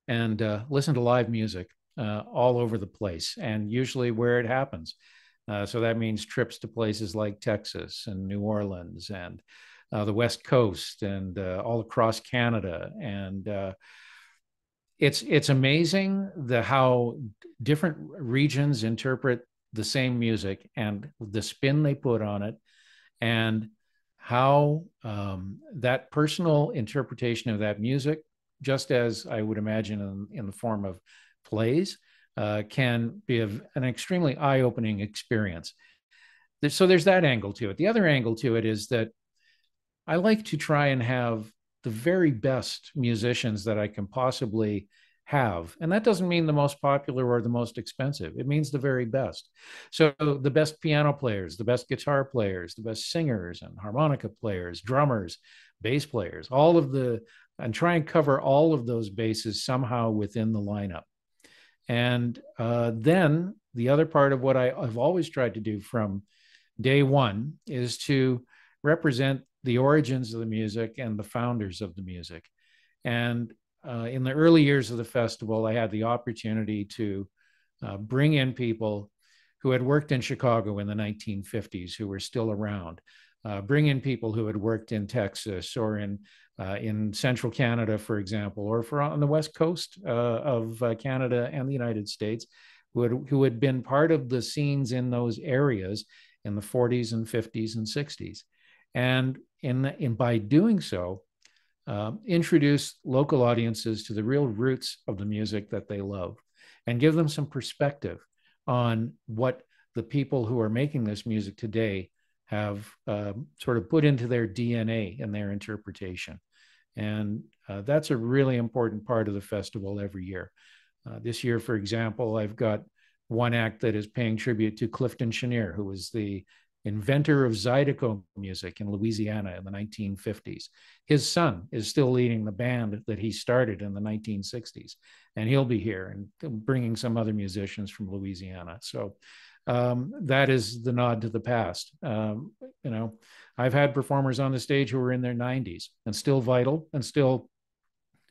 and listen to live music all over the place, and usually where it happens. So that means trips to places like Texas and New Orleans and the West Coast and all across Canada. And it's amazing how different regions interpret the same music and the spin they put on it, and how that personal interpretation of that music, just as I would imagine in the form of plays, can be an extremely eye-opening experience. So there's that angle to it. The other angle to it is that I like to try and have the very best musicians that I can possibly have. And that doesn't mean the most popular or the most expensive. It means the very best. So the best piano players, the best guitar players, the best singers and harmonica players, drummers, bass players, and try and cover all of those bases somehow within the lineup. And then the other part of what I've always tried to do from day one is to represent the origins of the music and the founders of the music. And in the early years of the festival, I had the opportunity to bring in people who had worked in Chicago in the 1950s, who were still around, bring in people who had worked in Texas or in central Canada, for example, or on the west coast of Canada and the United States, who had been part of the scenes in those areas in the 40s and 50s and 60s. And by doing so, introduce local audiences to the real roots of the music that they love and give them some perspective on what the people who are making this music today have sort of put into their DNA and their interpretation. And that's a really important part of the festival every year. This year, for example, I've got one act that is paying tribute to Clifton Chenier, who was the inventor of Zydeco music in Louisiana in the 1950s. His son is still leading the band that he started in the 1960s, and he'll be here and bringing some other musicians from Louisiana. So that is the nod to the past. I've had performers on the stage who were in their 90s and still vital and still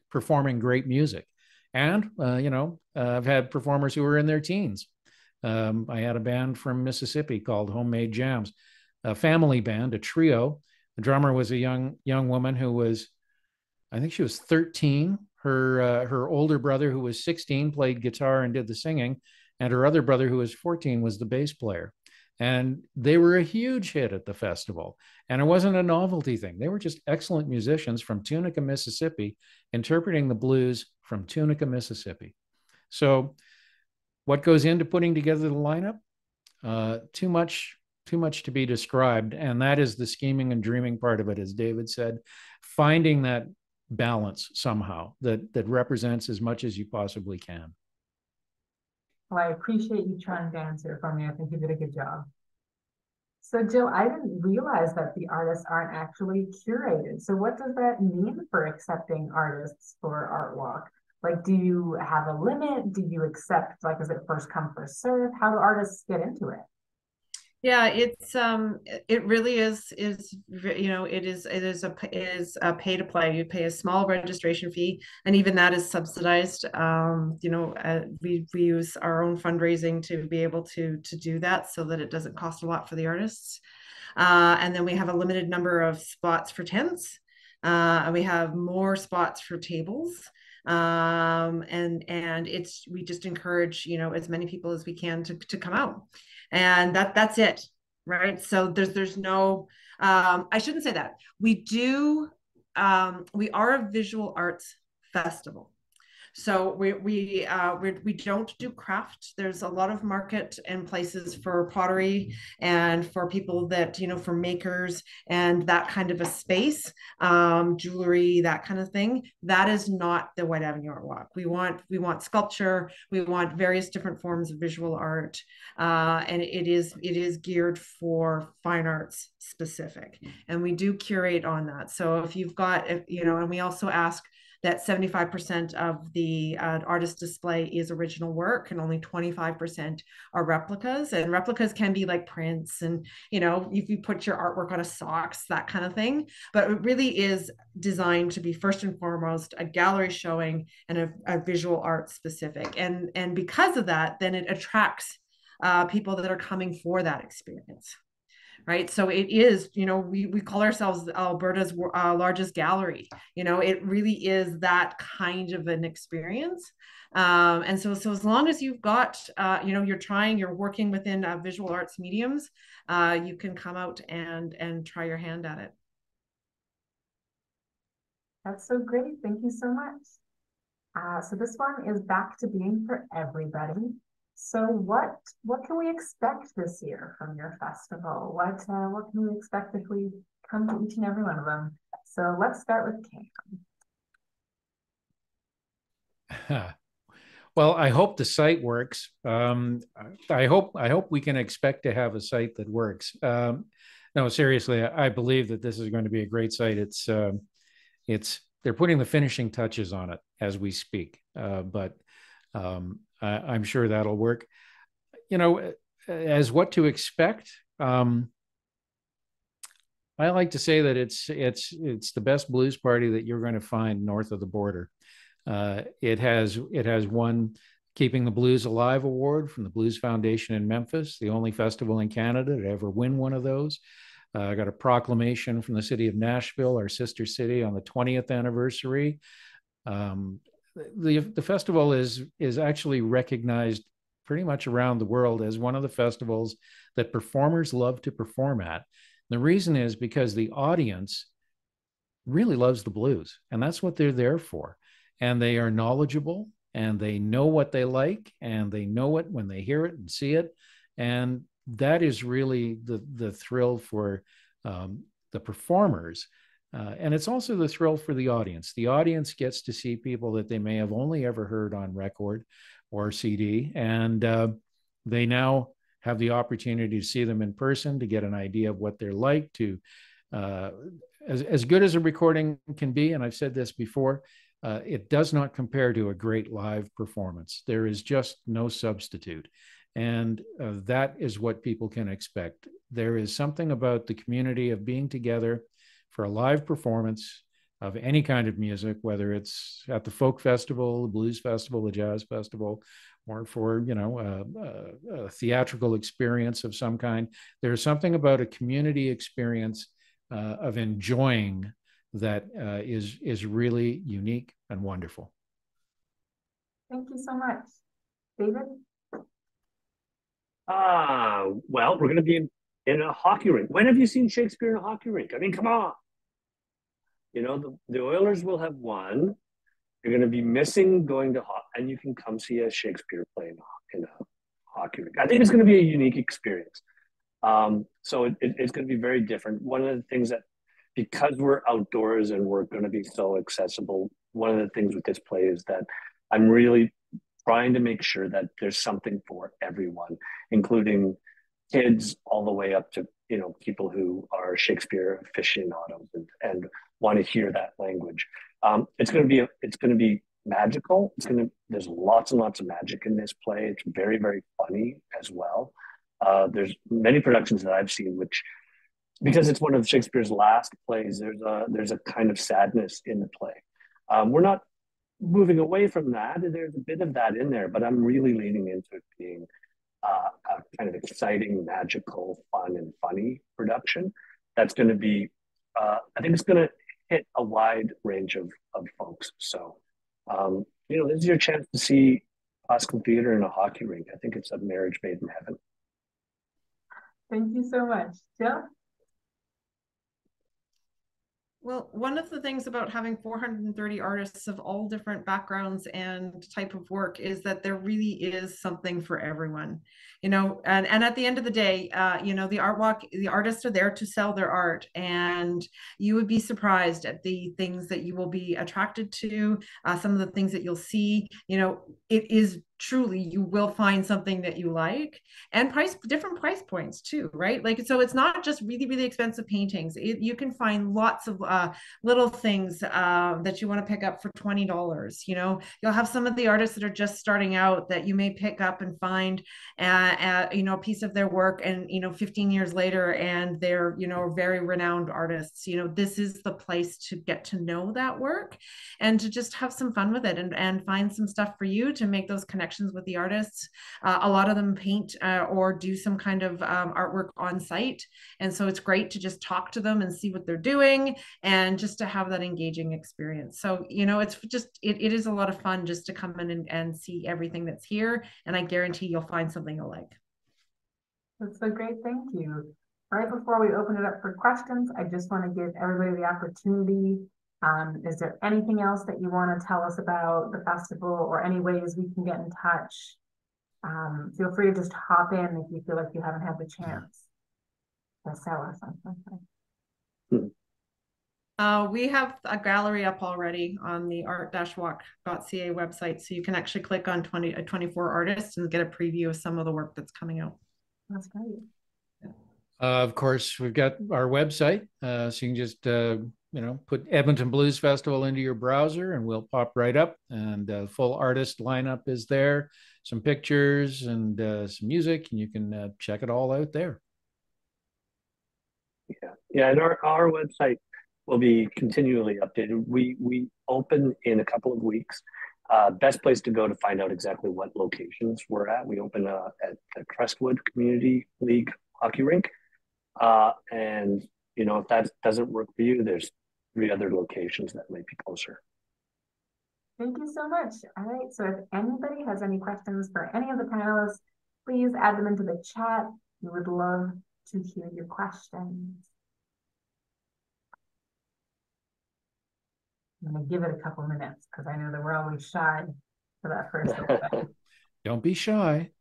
performing great music. And, I've had performers who were in their teens. I had a band from Mississippi called Homemade Jams, a family band, a trio. The drummer was a young woman who was, I think she was 13. Her older brother, who was 16, played guitar and did the singing, and her other brother, who was 14, was the bass player. And they were a huge hit at the festival. And it wasn't a novelty thing. They were just excellent musicians from Tunica, Mississippi, interpreting the blues from Tunica, Mississippi. So what goes into putting together the lineup? Too much to be described. And that is the scheming and dreaming part of it, as David said, finding that balance somehow that represents as much as you possibly can. Well, I appreciate you trying to answer for me. I think you did a good job. So Jill, I didn't realize that the artists aren't actually curated. So what does that mean for accepting artists for Art Walk? Like, do you have a limit? Do you accept, like, is it first come, first serve? How do artists get into it? Yeah, it really is it is a pay to play. You pay a small registration fee, and even that is subsidized. We use our own fundraising to be able to do that, so that it doesn't cost a lot for the artists. And then we have a limited number of spots for tents, and we have more spots for tables. And we just encourage as many people as we can to come out, and that's it, right? So there's no I shouldn't say that. We are a visual arts festival. So we don't do craft. There's a lot of market and places for pottery and for people that, for makers and that kind of a space, jewelry, that kind of thing. That is not the White Avenue Art Walk. We want sculpture. We want various different forms of visual art, and it is geared for fine arts specific. And we do curate on that. So if you've got, and we also ask that 75% of the artist display is original work, and only 25% are replicas. And replicas can be like prints, and if you put your artwork on a socks, that kind of thing. But it really is designed to be first and foremost a gallery showing and a visual art specific. And because of that, then it attracts people that are coming for that experience. right? So it is, we call ourselves Alberta's largest gallery. It really is that kind of an experience. And so as long as you've got, you're working within visual arts mediums, you can come out and try your hand at it. That's so great. Thank you so much. So this one is back to being for everybody. So what can we expect this year from your festival? What can we expect if we come to each and every one of them? So let's start with Cam. Well, I hope the site works. I hope we can expect to have a site that works. No, seriously, I believe that this is going to be a great site. They're putting the finishing touches on it as we speak, but I'm sure that'll work. As what to expect, I like to say that it's the best blues party that you're going to find north of the border. It has won Keeping the Blues Alive award from the Blues Foundation in Memphis, the only festival in Canada to ever win one of those. I got a proclamation from the city of Nashville, our sister city, on the 20th anniversary. The festival is actually recognized pretty much around the world as one of the festivals that performers love to perform at. The reason is because the audience really loves the blues, and that's what they're there for. And they are knowledgeable, and they know what they like, and they know it when they hear it and see it. And that is really the thrill for the performers. And it's also the thrill for the audience. The audience gets to see people that they may have only ever heard on record or CD. And they now have the opportunity to see them in person, to get an idea of what they're like, to as good as a recording can be. And I've said this before, it does not compare to a great live performance. There is just no substitute. And that is what people can expect. There is something about the community of being together for a live performance of any kind of music, whether it's at the folk festival, the blues festival, the jazz festival, or for a theatrical experience of some kind. There's something about a community experience of enjoying that is really unique and wonderful. Thank you so much. David? Well, we're going to be in a hockey rink. When have you seen Shakespeare in a hockey rink? I mean, come on. The Oilers will have won. You're going to be missing going to hockey, and you can come see a Shakespeare play in a hockey rink. I think it's going to be a unique experience. So it's going to be very different. One of the things that, because we're outdoors and we're going to be so accessible, one of the things with this play is that I'm really trying to make sure that there's something for everyone, including kids all the way up to people who are Shakespeare aficionados and want to hear that language. It's going to be magical. There's lots and lots of magic in this play. It's very, very funny as well. There's many productions that I've seen which, because it's one of Shakespeare's last plays, there's a kind of sadness in the play. We're not moving away from that. There's a bit of that in there, but I'm really leaning into it being a kind of exciting, magical, fun, and funny production. That's going to be, I think it's going to hit a wide range of folks. So, this is your chance to see classical theater in a hockey rink. I think it's a marriage made in heaven. Thank you so much. Jill? Well, one of the things about having 430 artists of all different backgrounds and type of work is that there really is something for everyone, and at the end of the day, the art walk, the artists are there to sell their art, and you would be surprised at the things that you will be attracted to, some of the things that you'll see. It is truly, you will find something that you like, and different price points too, right? So it's not just really, really expensive paintings. You can find lots of little things that you want to pick up for $20. You'll have some of the artists that are just starting out that you may pick up and find, a piece of their work, and 15 years later, and they're very renowned artists. This is the place to get to know that work and to just have some fun with it, and find some stuff for you to make those connections with the artists. A lot of them paint or do some kind of artwork on site, and so it's great to just talk to them and see what they're doing, and just to have that engaging experience. So it's just it is a lot of fun just to come in and see everything that's here, and I guarantee you'll find something you'll like. That's so great. Thank you. Right before we open it up for questions, I just want to give everybody the opportunity. Is there anything else that you want to tell us about the festival, or any ways we can get in touch? Feel free to just hop in if you feel like you haven't had the chance to sell us something. We have a gallery up already on the art-walk.ca website, so you can actually click on 24 artists and get a preview of some of the work that's coming out. That's great. Of course, we've got our website, so you can just put Edmonton Blues Festival into your browser, and we'll pop right up. And full artist lineup is there, some pictures and some music, and you can check it all out there. Yeah, and our website will be continually updated. We open in a couple of weeks. Best place to go to find out exactly what locations we're at. We open at the Crestwood Community League hockey rink. And if that doesn't work for you, there's 3 other locations that might be closer. Thank you so much. All right, so if anybody has any questions for any of the panelists, please add them into the chat. We would love to hear your questions. I'm going to give it a couple minutes because I know that we're always shy for that first open. Don't be shy.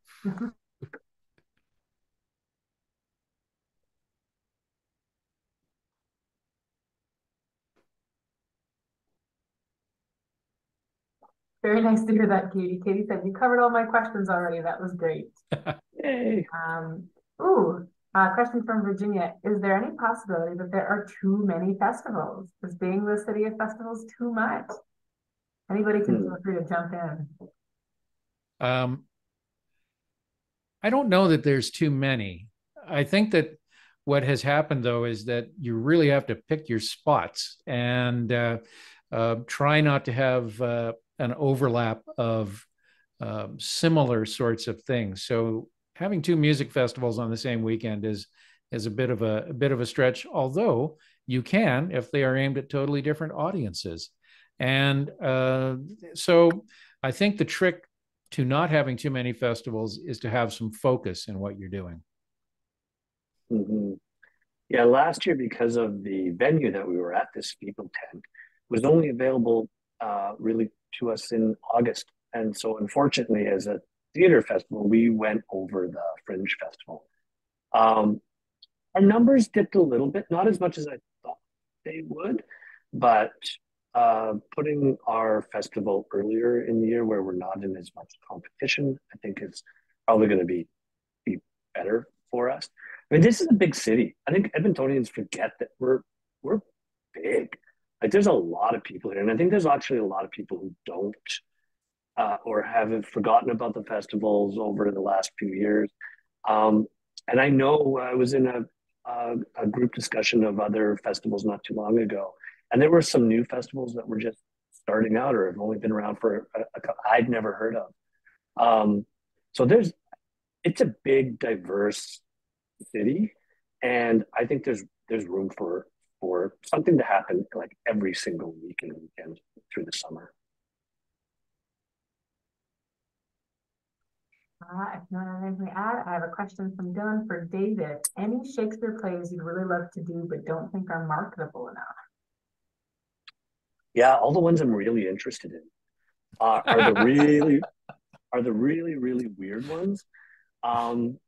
Very nice to hear that, Katie. Katie said, you covered all my questions already. That was great. Yay. Question from Virginia. Is there any possibility that there are too many festivals? Is being the city of festivals too much? Anybody can feel free to jump in. I don't know that there's too many. I think that what has happened, though, is that you really have to pick your spots and try not to have an overlap of similar sorts of things. So having 2 music festivals on the same weekend is a bit of a stretch, although you can if they are aimed at totally different audiences. And so I think the trick to not having too many festivals is to have some focus in what you're doing. Mm-hmm. Yeah, last year, because of the venue that we were at, this Steeple tent, was only available really to us in August. And so unfortunately, as a theater festival, we went over the Fringe Festival. Our numbers dipped a little bit, not as much as I thought they would, but putting our festival earlier in the year where we're not in as much competition, I think is probably going to be better for us. I mean, this is a big city. I think Edmontonians forget that we're big. Like, there's a lot of people here, and I think there's actually a lot of people who don't or have forgotten about the festivals over the last few years. And I know I was in a group discussion of other festivals not too long ago, and there were some new festivals that were just starting out or have only been around for I'd never heard of. So it's a big, diverse city, and I think there's room for something to happen like every single week and weekend through the summer. If you don't have anything to add, I have a question from Dylan for David. Any Shakespeare plays you'd really love to do but don't think are marketable enough? Yeah, all the ones I'm really interested in are the really weird ones. I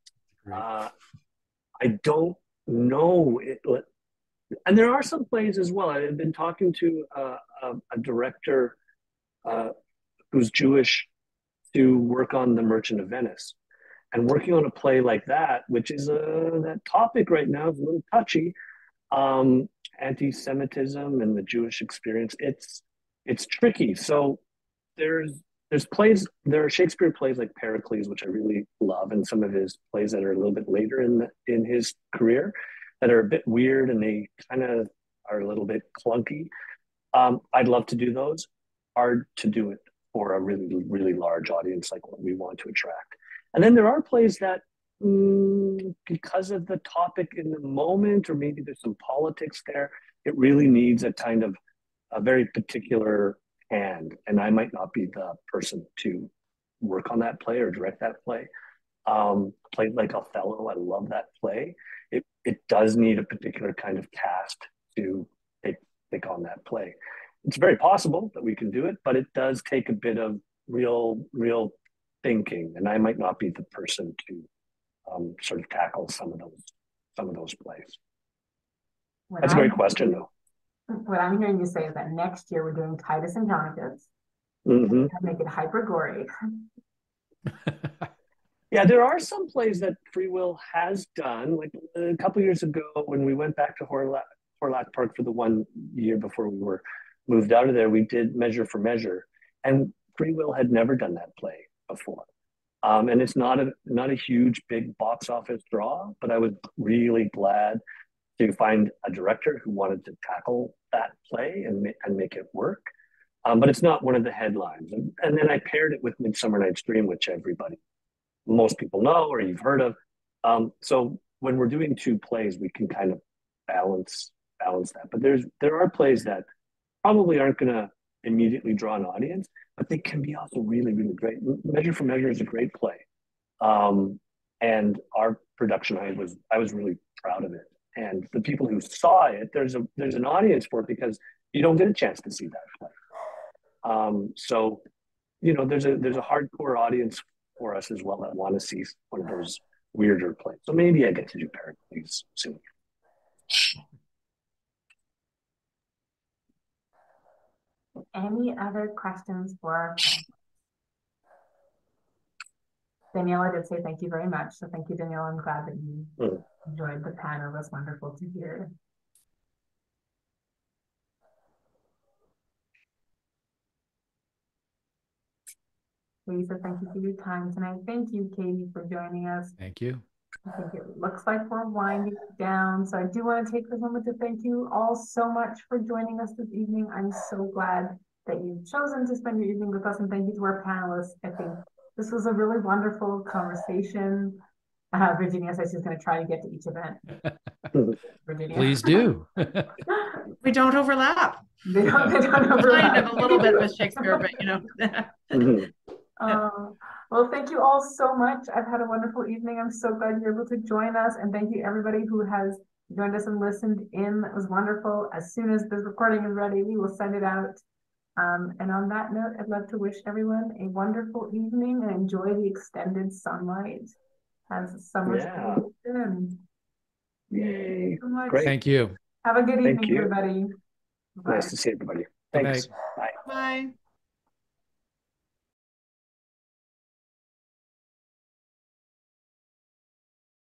don't know it, and there are some plays as well. I've been talking to a director who's Jewish to work on The Merchant of Venice, and working on a play like that, which is that topic right now is a little touchy. Anti-Semitism and the Jewish experience. It's tricky. So there's there are Shakespeare plays like Pericles, which I really love, and some of his plays that are a little bit later in his career that are a bit weird and they kind of are a little bit clunky. I'd love to do those. Hard to do it for a really, really large audience like what we want to attract. And then there are plays that, because of the topic in the moment, or maybe there's some politics there, it really needs a kind of a very particular hand. And I might not be the person to work on that play or direct that play. Played like Othello, I love that play. It does need a particular kind of cast to take on that play. It's very possible that we can do it, but it does take a bit of real thinking, and I might not be the person to sort of tackle some of those plays. That's a great question, though. What I'm hearing you say is that next year we're doing Titus and Andronicus. Mm-hmm. Make it hyper gory. Yeah, there are some plays that Freewill has done. Like a couple years ago, when we went back to Horlack Park for the 1 year before we were moved out of there, we did Measure for Measure, and Freewill had never done that play before. And it's not a huge, big box office draw, but I was really glad to find a director who wanted to tackle that play and make it work. But it's not one of the headlines. And then I paired it with Midsummer Night's Dream, which most people know or you've heard of. So when we're doing two plays, we can kind of balance that. But there are plays that probably aren't going to immediately draw an audience, but they can be also really, really great. Measure for Measure is a great play. And our production, I was really proud of it. And the people who saw it, there's an audience for it because you don't get a chance to see that play. So, there's a hardcore audience for us as well that want to see one of those weirder plays. So maybe I get to do Pericles soon. Any other questions for our Daniela did say thank you very much. So thank you, Daniela. I'm glad that you enjoyed the panel. It was wonderful to hear. Lisa, thank you for your time tonight. Thank you, Katie, for joining us. Thank you. I think it looks like we're winding down. So I do want to take this moment to thank you all so much for joining us this evening. I'm so glad that you've chosen to spend your evening with us, and thank you to our panelists. I think this was a really wonderful conversation. Virginia says she's going to try to get to each event. Virginia. Please do. We don't overlap. They don't overlap. Kind of a little bit with Shakespeare, but Well, thank you all so much. I've had a wonderful evening. I'm so glad you're able to join us, and thank you everybody who has joined us and listened in. It was wonderful. As soon as the recording is ready, we will send it out. And on that note, I'd love to wish everyone a wonderful evening and enjoy the extended sunlight as summer's in. Yay! So much. Great. Thank you. Have a good evening, everybody. Nice to see everybody. Thanks. Bye. bye.